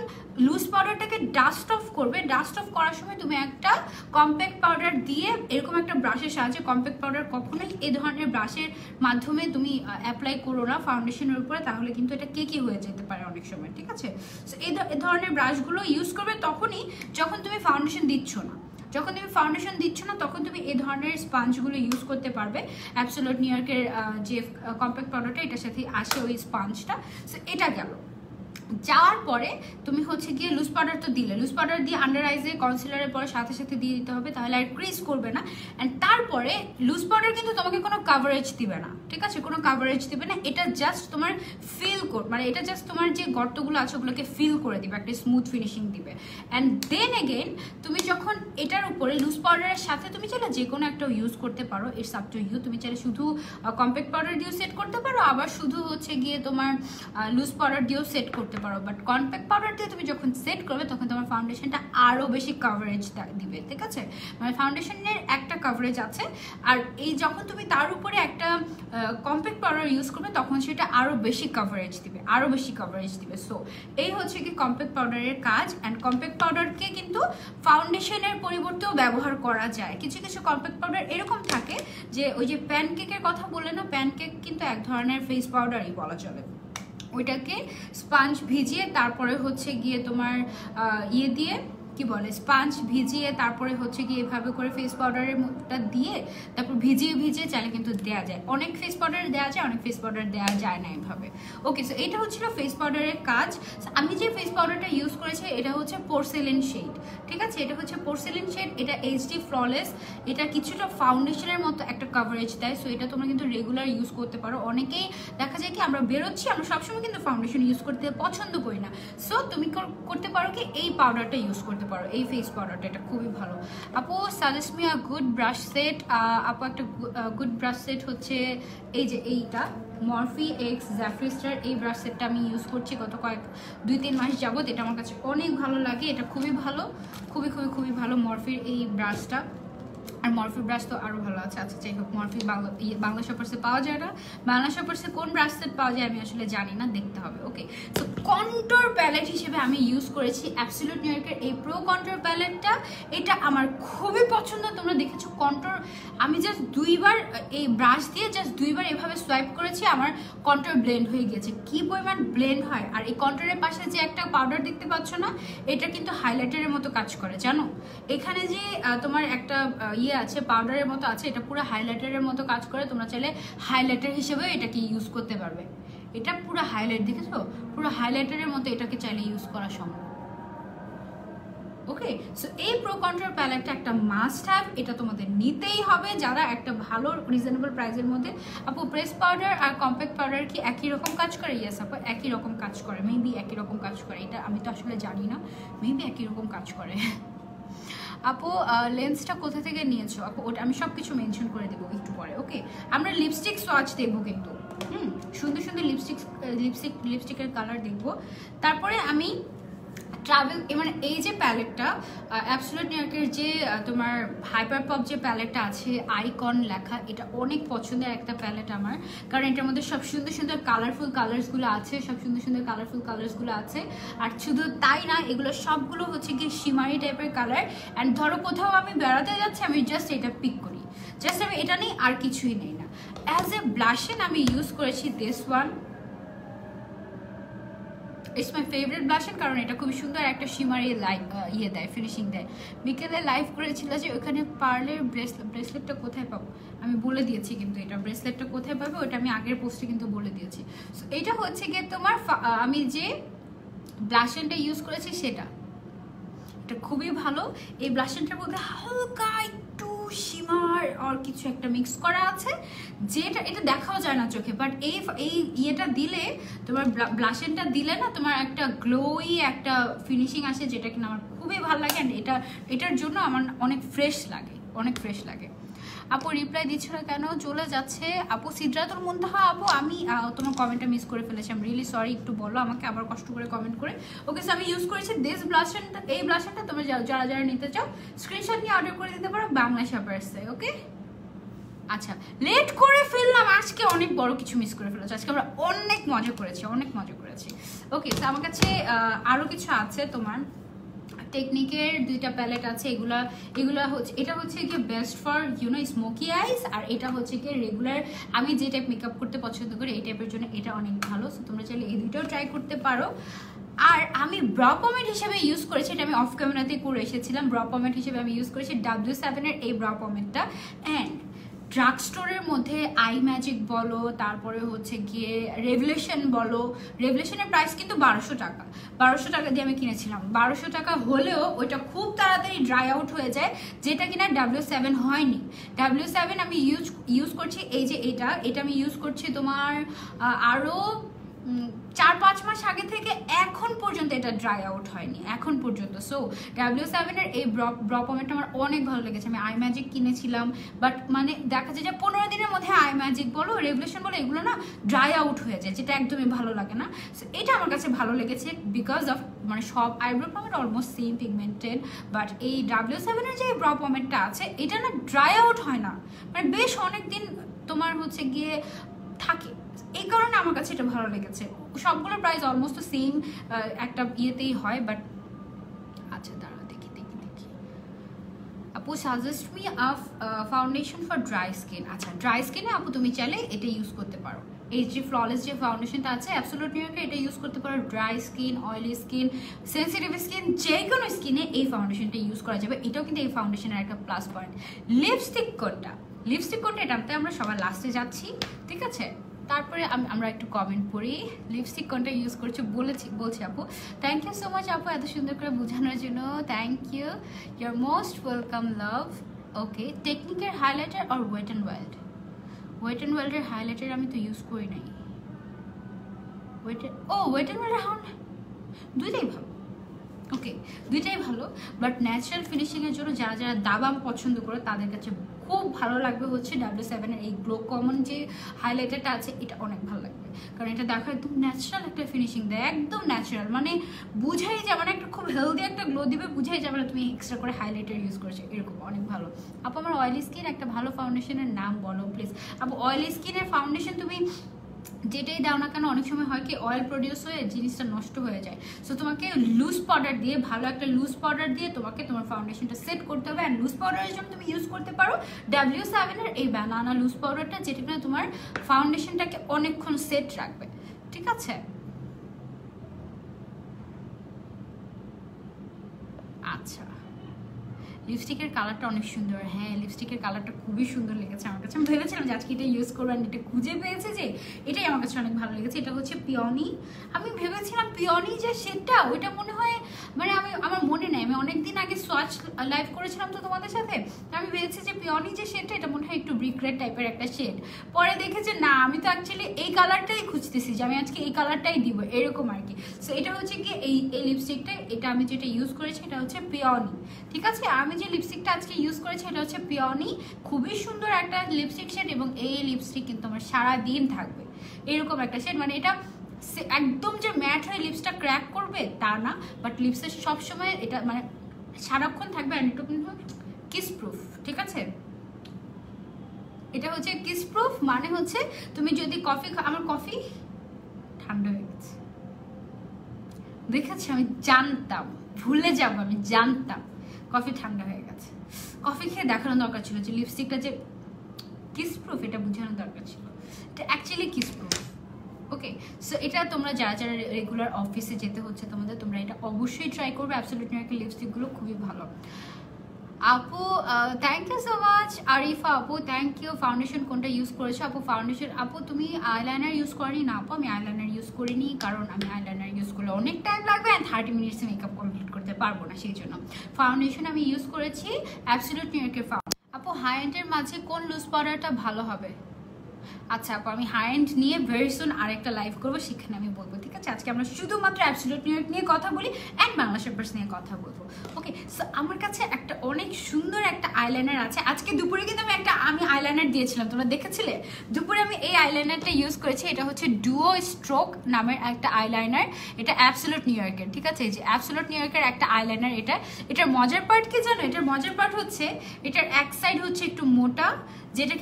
লুজ পাউডারটাকে ডাস্ট অফ করবে, ডাস্ট অফ করার সময় তুমি একটা কম্প্যাক্ট পাউডার দিয়ে এরকম একটা ব্রাশের সাহায্যে, কম্প্যাক্ট পাউডার কখনোই এই ধরনের ব্রাশের মাধ্যমে তুমি অ্যাপ্লাই করো না ফাউন্ডেশনের উপরে, তাহলে কিন্তু এটা কেকি হয়ে যেতে পারে অনেক সময়, ঠিক আছে। সো এই ধরনের ব্রাশগুলো ইউজ করবে তখনই যখন তুমি ফাউন্ডেশন দিচ্ছ না, যখন তুমি ফাউন্ডেশন দিচ্ছ না তখন তুমি এই ধরনের স্পাঞ্জগুলো ইউজ করতে পারবে। অ্যাবসোলিউট নিউ ইয়র্কের যে কম্প্যাক্ট পাউডারটা এটার সাথে আসে ওই স্পাঞ্জটা। সো এটা গেল। যাওয়ার পরে তুমি হচ্ছে গিয়ে লুজ পাউডার তো দিলে, লুজ পাউডার দিয়ে আন্ডার আইজে কনসিলারের পরে সাথে সাথে দিয়ে দিতে হবে, তাহলে আর ক্রিজ করবে না। অ্যান্ড তারপরে লুজ পাউডার কিন্তু তোমাকে কোনো কাভারেজ দিবে না, ঠিক আছে, কোনো কাভারেজ দিবে না, এটা জাস্ট তোমার ফিল মানে এটা জাস্ট তোমার যে গর্তগুলো আছে ওগুলোকে ফিল করে দিবে, একটা স্মুথ ফিনিশিং দিবে। অ্যান্ড দেন এগেইন তুমি যখন এটার উপরে লুজ পাউডারের সাথে তুমি চাইলে যে কোনো একটা ইউজ করতে পারো, ইটস আপ টু ইউ, তুমি চাইলে শুধু কম্প্যাক্ট পাউডার দিয়েও সেট করতে পারো, আবার শুধু হচ্ছে গিয়ে তোমার লুজ পাউডার দিয়েও সেট করতে পারো। বাট কম্প্যাক্ট পাউডার দিয়ে তুমি যখন সেট করবে তখন তোমার ফাউন্ডেশনটা আরও বেশি কাভারেজ দিবে, ঠিক আছে, মানে ফাউন্ডেশনের একটা কাভারেজ আছে, আর এই যখন তুমি তার উপরে একটা কম্প্যাক্ট পাউডার ইউজ করবে তখন সেটা আরও বেশি কাভারেজ দিবে, আরও বেশি কাভারেজ দিবে। সো এই হচ্ছে কি কম্প্যাক্ট পাউডারের কাজ। অ্যান্ড কম্প্যাক্ট পাউডারকে কিন্তু ফাউন্ডেশনের পরিবর্তেও ব্যবহার করা যায়। কিছু কিছু কম্প্যাক্ট পাউডার এরকম থাকে যে ওই যে প্যানকেকের কথা বললে না, প্যানকেক কিন্তু এক ধরনের ফেস পাউডারই বলা চলে, ওইটাকে স্পাঞ্জ ভিজিয়ে তারপরে হচ্ছে গিয়ে তোমার ইয়ে দিয়ে কি বলে স্পাঞ্জ ভিজিয়ে তারপরে হচ্ছে গিয়ে এভাবে করে ফেস পাউডারের মধ্যে দিয়ে তারপর ভিজিয়ে ভিজিয়ে চাইলে কিন্তু দেওয়া যায়। অনেক ফেস পাউডার দেওয়া যায়, অনেক ফেস পাউডার দেওয়া যায় না এভাবে। ওকে, সো এটা হচ্ছিল ফেস পাউডারের কাজ। আমি যে ফেস পাউডারটা ইউজ করেছি এটা হচ্ছে পোর্সেলিন শেড, ঠিক আছে, এটা হচ্ছে পোর্সেলিন শেড, এটা এইচডি ফ্ললেস, এটা কিছুটা ফাউন্ডেশনের মতো একটা কাভারেজ দেয়। সো এটা তোমরা কিন্তু রেগুলার ইউজ করতে পারো। অনেকেই দেখা যায় কি আমরা বেরোচ্ছি, আমরা সবসময় কিন্তু ফাউন্ডেশন ইউজ করতে পছন্দ করি না, সো তুমি করতে পারো কি এই পাউডারটা ইউজ করতে পারো, এই ফেস পাউডারটা, এটা খুবই ভালো। আপু suggest me a good brush set. আপু একটা গুড ব্রাশ সেট হচ্ছে এই যে এইটা মরফি এক্স জ্যাফ্রিস্টার, এই ব্রাশ সেটটা আমি ইউজ করছি গত 2-3 মাস যাবত। এটা আমার কাছে অনেক ভালো লাগে, এটা খুবই ভালো, খুবই খুবই খুবই ভালো মরফির এই ব্রাশটা। আর মরফি ব্রাশ তো আরও ভালো আছে। আচ্ছা যাই হোক, মরফি বাংলা শপার্সে পাওয়া যায় না, বাংলা শপার্সে কোন ব্রাশ সেট পাওয়া যায় আমি আসলে জানি না, দেখতে হবে। ওকে, তো কন্ট্রোর প্যালেট হিসেবে আমি ইউজ করেছি অ্যাবসোলিউট নিউ ইয়র্কের এই প্রো কন্ট্রোর প্যালেটটা। এটা আমার খুবই পছন্দ। তোমরা দেখেছো কন্ট্রোর আমি জাস্ট 2বার এই ব্রাশ দিয়ে জাস্ট 2বার এভাবে সোয়াইপ করেছি, আমার কন্ট্রোর ব্লেন্ড হয়ে গেছে। কি পরিমাণ ব্লেন্ড হয়! আর এই কন্ট্রোরের পাশে যে একটা পাউডার দেখতে পাচ্ছ না, এটা কিন্তু হাইলাইটারের মতো কাজ করে, জানো? এখানে যে তোমার একটা ইয়ে আছে পাউডারের মতো আছে, এটা পুরো হাইলাইটারের মতো কাজ করে। তোমরা চাইলে হাইলাইটার হিসেবে এটাকে ইউজ করতে পারবে। এটা পুরো হাইলাইট, দেখেছো, পুরো হাইলাইটারের মতো এটাকে চাইলে ইউজ করা সম্ভব। ওকে, সো এই প্রো কন্ট্রোর প্যালেটটা একটা মাস্ট হ্যাভ, এটা তোমাদের নিতেই হবে যারা একটা ভালো রিজনেবল প্রাইসের মধ্যে। আপু প্রেস পাউডার আর কম্প্যাক্ট পাউডার কি একই রকম কাজ করে? ইয়েস আপু, একই রকম কাজ করে, মেবি একই রকম কাজ করে, এটা আমি তো আসলে জানি না, মেবি একই রকম কাজ করে। আপু লেন্সটা কোথা থেকে নিয়েছো? আপু ওটা আমি সব কিছু মেনশন করে দেবো একটু পরে। ওকে, আমরা লিপস্টিক সোয়াচ দেখবো কিন্তু, সুন্দর সুন্দর লিপস্টিকের কালার দেখবো। তারপরে আমি ট্রাভেল মানে এই যে প্যালেটটা অ্যাবসোলিউট নিউ ইয়র্কের যে তোমার হাইপার পপ যে প্যালেটটা আছে আইকন লেখা, এটা অনেক পছন্দের একটা প্যালেট আমার, কারণ এটার মধ্যে সব সুন্দর সুন্দর কালারফুল কালার্সগুলো আছে, আছে। আর শুধু তাই না, এগুলো সবগুলো হচ্ছে কি শিমারি টাইপের কালার। অ্যান্ড ধরো কোথাও আমি বেড়াতে যাচ্ছি, আমি জাস্ট এটা পিক করি, জাস্ট আমি এটা নেই আর কিছুই নেই না। অ্যাজ এ ব্লাশন আমি ইউজ করেছি this one. It's my favourite ব্লাশন, কারণ এটা খুবই সুন্দর একটা শিমারি ইয়ে দেয়, ফিনিশিং দেয়। বিকেলে লাইভ করেছিল যে ওখানে পার্লের ব্রেসলেটটা কোথায় পাবো, আমি বলে দিয়েছি কিন্তু এটা ব্রেসলেটটা কোথায় পাবো ওটা আমি আগের পোস্টে কিন্তু বলে দিয়েছি। সো এটা হচ্ছে গিয়ে তোমার আমি যে ব্লাশনটা ইউজ করেছি সেটা, এটা খুবই ভালো। এই ব্লাশনটার মধ্যে হালকা একটু শিমার আর কিছু একটা মিক্স করা আছে, যেটা এটা দেখাও যায় না চোখে, বাট এই ইয়েটা দিলে তোমার ব্লাশনটা দিলে না তোমার একটা গ্লোই একটা ফিনিশিং আসে, যেটা কিনা আমার খুবই ভালো লাগে। অ্যান্ড এটার জন্য আমার অনেক ফ্রেশ লাগে, অনেক ফ্রেশ লাগে। আপু রিপ্লাই দিচ্ছ না কেন, চলে যাচ্ছে। আপু সিদ্ধাতুল মুনতাহা, আপু আমি তোমার কমেন্টটা মিস করে ফেলেছি, আমি রিয়েলি সরি, একটু বলো আমাকে আবার কষ্ট করে কমেন্ট করে। ওকে, সো আমি ইউজ করেছি দিস ব্লাশনটা, এই ব্লাশনটা তোমরা যারা যারা নিতে চাও স্ক্রিনশট নিয়ে অর্ডার করে দিতে পারো বাংলা শপার্সে। ওকে, আচ্ছা লেট করে ফেললাম আজকে, অনেক বড় কিছু মিস করে ফেলেছি আজকে, আমরা অনেক মজা করেছি, অনেক মজা করেছি। ওকে, তো আমার কাছে আরও কিছু আছে তোমার টেকনিকের দুইটা প্যালেট আছে, এগুলা হচ্ছে, এটা হচ্ছে কি বেস্ট ফর ইউনো স্মোকি আইস, আর এটা হচ্ছে কি রেগুলার আমি যে টাইপ মেকআপ করতে পছন্দ করি এই টাইপের জন্য এটা অনেক ভালো। সো তোমরা চাইলে এই দুইটাও ট্রাই করতে পারো। আর আমি ব্র পমেন্ট হিসেবে ইউজ করেছি, এটা আমি অফ ক্যামেরাতেই করে এসেছিলাম। ব্র পমেন্ট হিসেবে আমি ইউজ করেছি W7 এর এই ব্র পমেন্টটা। অ্যান্ড ড্রাগ স্টোরের মধ্যে আই ম্যাজিক বলো, তারপরে হচ্ছে গিয়ে রেভলিউশন বলো, রেভলিউশনের প্রাইস কিন্তু 1200 টাকা, 1200 টাকা দিয়ে আমি কিনেছিলাম। 1200 টাকা হলেও ওইটা খুব তাড়াতাড়ি ড্রাই আউট হয়ে যায়, যেটা কিনা W7 হয়নি। W7 আমি ইউজ করছি, এই যে এটা আমি ইউজ করছি তোমার আরও 4-5 মাস আগে থেকে, এখন পর্যন্ত এটা ড্রাই আউট হয়নি এখন পর্যন্ত। সো W7 এর এই ব্র পমেন্টটা আমার অনেক ভালো লেগেছে। আমি আই ম্যাজিক কিনেছিলাম, বাট মানে দেখা যায় যে 15 দিনের মধ্যে আই ম্যাজিক বলো, রেভলিউশন বলো, এগুলো না ড্রাই আউট হয়ে যায়, যেটা একদমই ভালো লাগে না। সো এটা আমার কাছে ভালো লেগেছে বিকজ অফ মানে সব eyebrow pomade almost same pigmented, but এই W7 এর যে ব্র পমেন্টটা আছে এটা না ড্রাই আউট হয় না, মানে বেশ অনেক দিন তোমার হচ্ছে গিয়ে থাকে, এই কারণে আমার কাছে এটা ভালো লেগেছে। সবগুলোর প্রাইস অলমোস্ট সেম একটা ইয়েতেই হয়, বাট আচ্ছা দাঁড়াও দেখি আপু suggest me foundation for dry skin. আচ্ছা ড্রাই স্কিনে আপু তুমি চাইলে এটা ইউজ করতে পারো, এই যে ফ্ললেস যে ফাউন্ডেশনটা আছে অ্যাবসোলিউট নিউইয়র্কে, এটা ইউজ করতে পারো। Dry skin, oily skin, sensitive skin, যে কোনো স্কিনে এই ফাউন্ডেশনটা ইউজ করা যাবে। এটাও কিন্তু এই ফাউন্ডেশনের একটা প্লাস পয়েন্ট। লিপস্টিক কোনটা এটাতে আমরা সবার লাস্টে যাচ্ছি, ঠিক আছে? তারপরে আমরা একটু কমেন্ট পড়ি। লিপস্টিক কোনটা ইউজ করছি বলছি আপু। থ্যাংক ইউ সো মাচ আপু এত সুন্দর করে বোঝানোর জন্য, thank you, your most welcome love. Okay, টেকনিকের হাইলাইটার আর ওয়েট অ্যান্ড ওয়াইল্ডের হাইলাইটার আমি তো ইউজ করি নাই। ওয়েট অ্যান্ড ওয়াইল্ড এখন দুইটাই ভালো। ওকে, দুইটাই ভালো, বাট ন্যাচারাল ফিনিশিংয়ের জন্য যারা যারা দাবাম পছন্দ করে তাদের কাছে খুব ভালো লাগবে হচ্ছে W7 এর এই গ্লো কমন যে হাইলাইটারটা আছে, এটা অনেক ভালো লাগবে, কারণ এটা দেখো একদম ন্যাচারাল একটা ফিনিশিং দেয়, একদম ন্যাচারাল, মানে বুঝাই যাবে না, একটা খুব হেলদি একটা গ্লো দিবে, বুঝাই যাবে না তুমি এক্সট্রা করে হাইলাইটার ইউজ করছো, এরকম অনেক ভালো। আপু আমার অয়েলি স্কিন একটা ভালো ফাউন্ডেশনের নাম বলো প্লিজ। আপু অয়েলি স্কিনের ফাউন্ডেশন তুমি যেটাই দাও না কেন অনেক সময় হয় কি অয়েল প্রডিউস হয়ে জিনিসটা নষ্ট হয়ে যায়। সো তোমাকে লুজ পাউডার দিয়ে, ভালো একটা লুজ পাউডার দিয়ে তোমাকে তোমার ফাউন্ডেশনটা সেট করতে হবে। অ্যান্ড লুজ পাউডারের জন্য তুমি ইউজ করতে পারো W7 এর এই ব্যানানা লুজ পাউডারটা, যেটা কিনা তোমার ফাউন্ডেশনটাকে অনেকক্ষণ সেট রাখবে, ঠিক আছে? আচ্ছা, লিপস্টিকের কালারটা অনেক সুন্দর। হ্যাঁ, লিপস্টিকের কালারটা খুবই সুন্দর লেগেছে আমার কাছে। আমি ভেবেছিলাম যে আজকে এটা ইউজ করবো, আর এটা খুঁজে পেয়েছে যে এটাই আমার কাছে অনেক ভালো লেগেছে। এটা হচ্ছে পিওনি। আমি ভেবেছিলাম পিওনি যে শেডটা ওইটা মনে হয়, মানে আমার মনে নেই, আমি অনেকদিন আগে সোয়াচ লাইভ করেছিলাম তো তোমাদের সাথে, আমি ভেবেছি যে পিওনি যে শেডটা এটা মনে হয় একটু ব্রিক রেড টাইপের একটা শেড। পরে দেখেছে না, আমি তো অ্যাকচুয়ালি এই কালারটাই খুঁজতেছি যে আমি আজকে এই কালারটাই দিব, এরকম আর কি। সো এটা হচ্ছে কি এই লিপস্টিকটা, এটা আমি যেটা ইউজ করেছি এটা হচ্ছে পিওনি, ঠিক আছে? আমি যে লিপস্টিকটা আজকে ইউজ করেছি এটা হচ্ছে পিওনি, খুবই সুন্দর একটা লিপস্টিক শেড, এবং এই লিপস্টিক কিন্তু আমার সারাদিন থাকবে, এরকম একটা শেড। মানে এটা একদম যে ম্যাট হয়ে লিপসটা ক্র্যাক করবে তা না, বাট লিপসের সবসময় এটা মানে সারাক্ষণ থাকবে। অ্যান্ড এটা কিন্তু কিস প্রুফ, ঠিক আছে? এটা হচ্ছে কিস প্রুফ, মানে হচ্ছে তুমি যদি কফি, আমার কফি ঠান্ডা হয়ে গেছে, দেখেছি, আমি জানতাম, ভুলে যাব, আমি জানতাম কফি ঠান্ডা হয়ে গেছে। কফি খেয়ে দেখানো দরকার ছিল যে লিপস্টিকটা যে কিস প্রুফ এটা বোঝানোর দরকার ছিল, এটা অ্যাকচুয়ালি কিস প্রুফ। ওকে, সো এটা তোমরা যারা যারা রেগুলার অফিসে যেতে হচ্ছে তোমাদের, তোমরা এটা অবশ্যই ট্রাই করবে। অ্যাবসলিউট নিউ ইয়র্কের লিপস্টিকগুলো খুবই ভালো। আপু thank you so much. Arifa আপু থ্যাংক ইউ। ফাউন্ডেশন কোনটা ইউজ করেছো আপু? ফাউন্ডেশন আপু তুমি আইলাইনার ইউজ করনি? না আপু আমি আইলাইনার ইউজ করিনি, কারণ আমি আইলাইনার ইউজ করলে অনেক টাইম লাগবে অ্যান্ড 30 মিনিটসে মেকআপ কমপ্লিট করতে পারবো না, সেই জন্য ফাউন্ডেশন আমি ইউজ করেছি অ্যাবসলিউট নিউ ইয়র্কের আপু। হাই এন্ডের মাঝে কোন লুজ পাউডারটা ভালো হবে? আচ্ছা আপু আমি হাই এন্ড নিয়ে ভেরি সুন আরেকটা লাইভ করবো, সেখানে আমি বলবো, ঠিক আছে? আজকে আমরা শুধুমাত্র অ্যাবসলিউট নিউ ইয়র্ক নিয়ে কথা বলি অ্যান্ড বাংলা শেপার্স নিয়ে কথা বলবো। ওকে, সো আমার কাছে একটা অনেক সুন্দর একটা আইলাইনার আছে। আজকে দুপুরে কিন্তু আমি আইলাইনার দিয়েছিলাম, তোমরা দেখেছিলে? দুপুরে আমি এই আইলাইনারটা ইউজ করেছি। এটা হচ্ছে ডুও স্ট্রোক নামের একটা আইলাইনার, এটা অ্যাবসলিউট নিউ ইয়র্কের, ঠিক আছে? এই যে অ্যাবসলিউট নিউ ইয়র্কের একটা আইলাইনার। এটার মজার পার্ট কি জানো? এটার মজার পার্ট হচ্ছে এটার এক সাইড হচ্ছে একটু মোটা, যেটা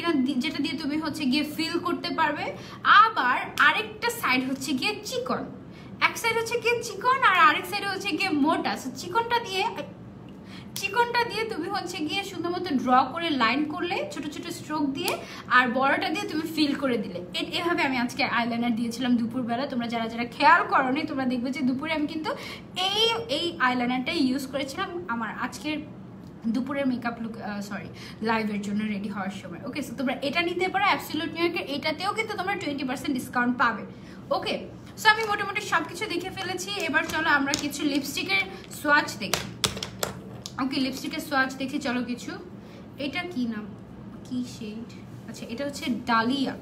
দিয়ে তুমি হচ্ছে গিয়ে ফিল করতে পারবে, আবার আরেকটা সাইড হচ্ছে গিয়ে চিকন। এক সাইড হচ্ছে গিয়ে চিকন আর আরেক সাইড হচ্ছে গিয়ে মোটা। চিকনটা দিয়ে তুমি হচ্ছে গিয়ে শুধুমাত্র ড্র করে লাইন করলে ছোট ছোট স্ট্রোক দিয়ে, আর বড়টা দিয়ে তুমি ফিল করে দিলে। এভাবে আমি আজকে আইলাইনার দিয়েছিলাম দুপুরবেলা। তোমরা যারা যারা খেয়াল করোনি তোমরা দেখবে যে দুপুরে আমি কিন্তু এই আইলাইনারটাই ইউজ করেছিলাম আমার আজকের দুপুরের মেকআপ লুক, সরি লাইভের জন্য রেডি হওয়ার সময়। ওকে, সো তোমরা এটা নিতে পারো অ্যাবসলিউট নিউ ইয়র্কের। এটাতেও কিন্তু তোমরা 20% ডিসকাউন্ট পাবে। ওকে, সো আমি মোটামুটি সব কিছু দেখে ফেলেছি। এবার চলো আমরা কিছু লিপস্টিকের সোয়াচ দেখি। ওকে, লিপস্টিকের সোয়াচ দেখি চলো কিছু। এটা কি নাম, কি শেড? আচ্ছা এটা হচ্ছে ডালিয়া,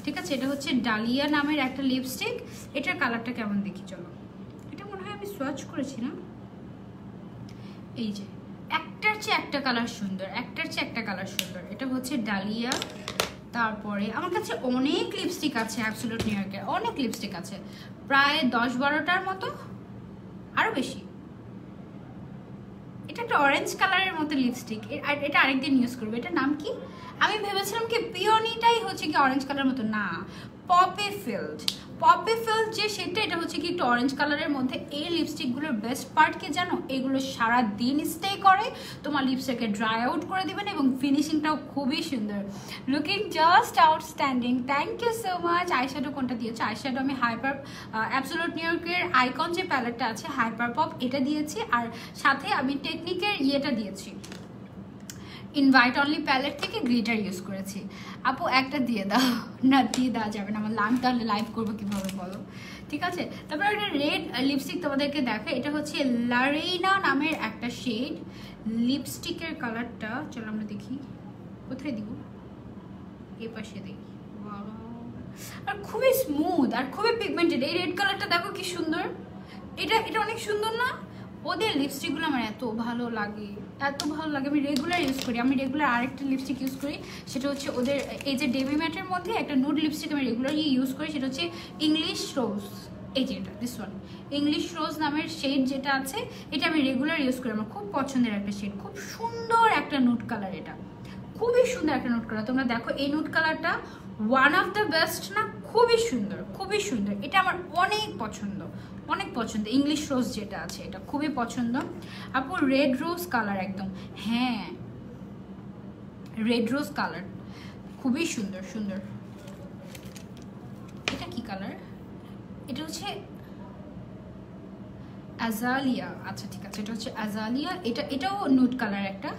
ঠিক আছে? এটা হচ্ছে ডালিয়া নামের একটা লিপস্টিক। এটার কালারটা কেমন দেখি চলো। এটা মনে হয় আমি সোয়াচ করেছি না? এই যে একটার চেয়ে একটা কালার সুন্দর, একটার চেয়ে একটা কালার সুন্দর। এটা হচ্ছে ডালিয়া। তারপরে আমার কাছে অনেক লিপস্টিক আছে অ্যাবসলিউট নিউ ইয়র্কের, অনেক লিপস্টিক আছে, প্রায় 10-12টার মতো, আরো বেশি। এটা একটা অরেঞ্জ কালারের মতো লিপস্টিক, এটা আরেকদিন ইউজ করবো। এটার নাম কি? আমি ভেবেছিলাম কি পিওনিটাই হচ্ছে কি অরেঞ্জ কালারের মতো, না, পপি ফিল্ড যে সেটা, এটা হচ্ছে কি একটু অরেঞ্জ কালারের মধ্যে। এই লিপস্টিকগুলোর বেস্ট পার্ট কি জানো? এগুলো সারা দিন স্টে করে, তোমার লিপস্টিককে ড্রাই আউট করে দিবেন এবং ফিনিশিংটাও খুবই সুন্দর, looking just outstanding. Thank you so much. Eyeshadow কোনটা দিয়েছে? আইশ্যাডো আমি হাইপার অ্যাবসলিউট নিউ ইয়র্কের আইকন যে প্যালেটটা আছে হাইপার পপ, এটা দিয়েছি, আর সাথে আমি টেকনিকের ইয়েটা দিয়েছি, ইনভাইট অনলি প্যালেট থেকে গ্লিটার ইউজ করেছি। আপু একটা দিয়ে দাও। না দিয়ে দেওয়া যাবে না, আমার তাহলে লাইভ করবো কিভাবে বলো, ঠিক আছে? তারপর একটা রেড লিপস্টিক তোমাদেরকে দেখো। এটা হচ্ছে লারেইনা নামের একটা শেড লিপস্টিকের কালারটা। চলো আমরা দেখি কোথায় দিব, এ পাশে দেখি। আর খুবই স্মুথ আর খুবই পিগমেন্টেড। এই রেড কালারটা দেখো কি সুন্দর, এটা অনেক সুন্দর না? ওদের লিপস্টিকগুলো আমার এত ভালো লাগে, আমি রেগুলার ইউজ করি। আমি রেগুলার আরেকটা লিপস্টিক ইউজ করি, সেটা হচ্ছে ওদের এই যে ডেবি ম্যাটের মধ্যে একটা নুড লিপস্টিক আমি রেগুলারলি ইউজ করি, সেটা হচ্ছে ইংলিশ রোজ। এই যে এটা দিস ওয়ান ইংলিশ রোজ নামের শেড যেটা আছে, এটা আমি রেগুলার ইউজ করি, আমার খুব পছন্দের একটা শেড, খুব সুন্দর একটা নুড কালার। এটা খুবই সুন্দর একটা নুড কালার। তোমরা দেখো এই নুড কালারটা ওয়ান অফ দ্য বেস্ট না? খুবই সুন্দর, খুবই সুন্দর। এটা আমার অনেক পছন্দ। ইংলিশ রোজ যেটা আছে এটা খুবই পছন্দ। আপু রেড রোজ কালার, একদম হ্যাঁ রেড রোজ কালার খুবই সুন্দর। এটা কি কালার? এটা হচ্ছে আজালিয়া। আচ্ছা ঠিক আছে, এটা হচ্ছে আজালিয়া। এটাও নুড কালার একটা,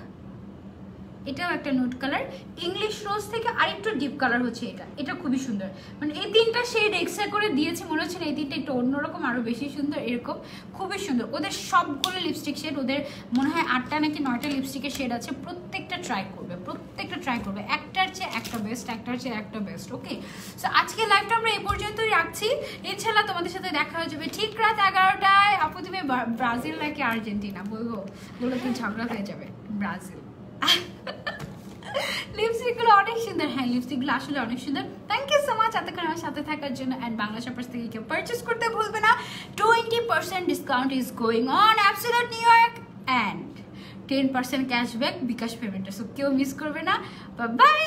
এটাও একটা নুড কালার। ইংলিশ রোজ থেকে আরেকটু ডিপ কালার হচ্ছে এটা খুবই সুন্দর। মানে এই তিনটা শেড এক্সট্রা করে দিয়েছে, মনে হচ্ছে না এই তিনটা একটু অন্যরকম, আরো বেশি সুন্দর, এরকম খুবই সুন্দর। ওদের সবগুলো লিপস্টিক শেড, ওদের মনে হয় 8টা নাকি 9টা লিপস্টিকের শেড আছে। প্রত্যেকটা ট্রাই করবে, একটার চেয়ে একটা বেস্ট। ওকে, সো আজকে লাইভটা আমরা এই পর্যন্তই রাখছি। ইনশাআল্লাহ তোমাদের সাথে দেখা হয়ে যাবে ঠিক রাত 11টায়। আপু তুমি ব্রাজিল নাকি আর্জেন্টিনা বলবো তো ঝগড়া হয়ে যাবে। ব্রাজিল। লিপস্টিকগুলো অনেক সুন্দর, হ্যাঁ লিপস্টিকগুলো আসলে অনেক সুন্দর। থ্যাংক ইউ সো মাচ এতক্ষণ আমার সাথে থাকার জন্য। অ্যান্ড বাংলা শপার্স থেকে কেউ পারচেস করতে ভুলবে না, 20% discount is going on Absolute New York and 10% cashback bKash পেমেন্টে। সো কেউ মিস করবে না। বাই।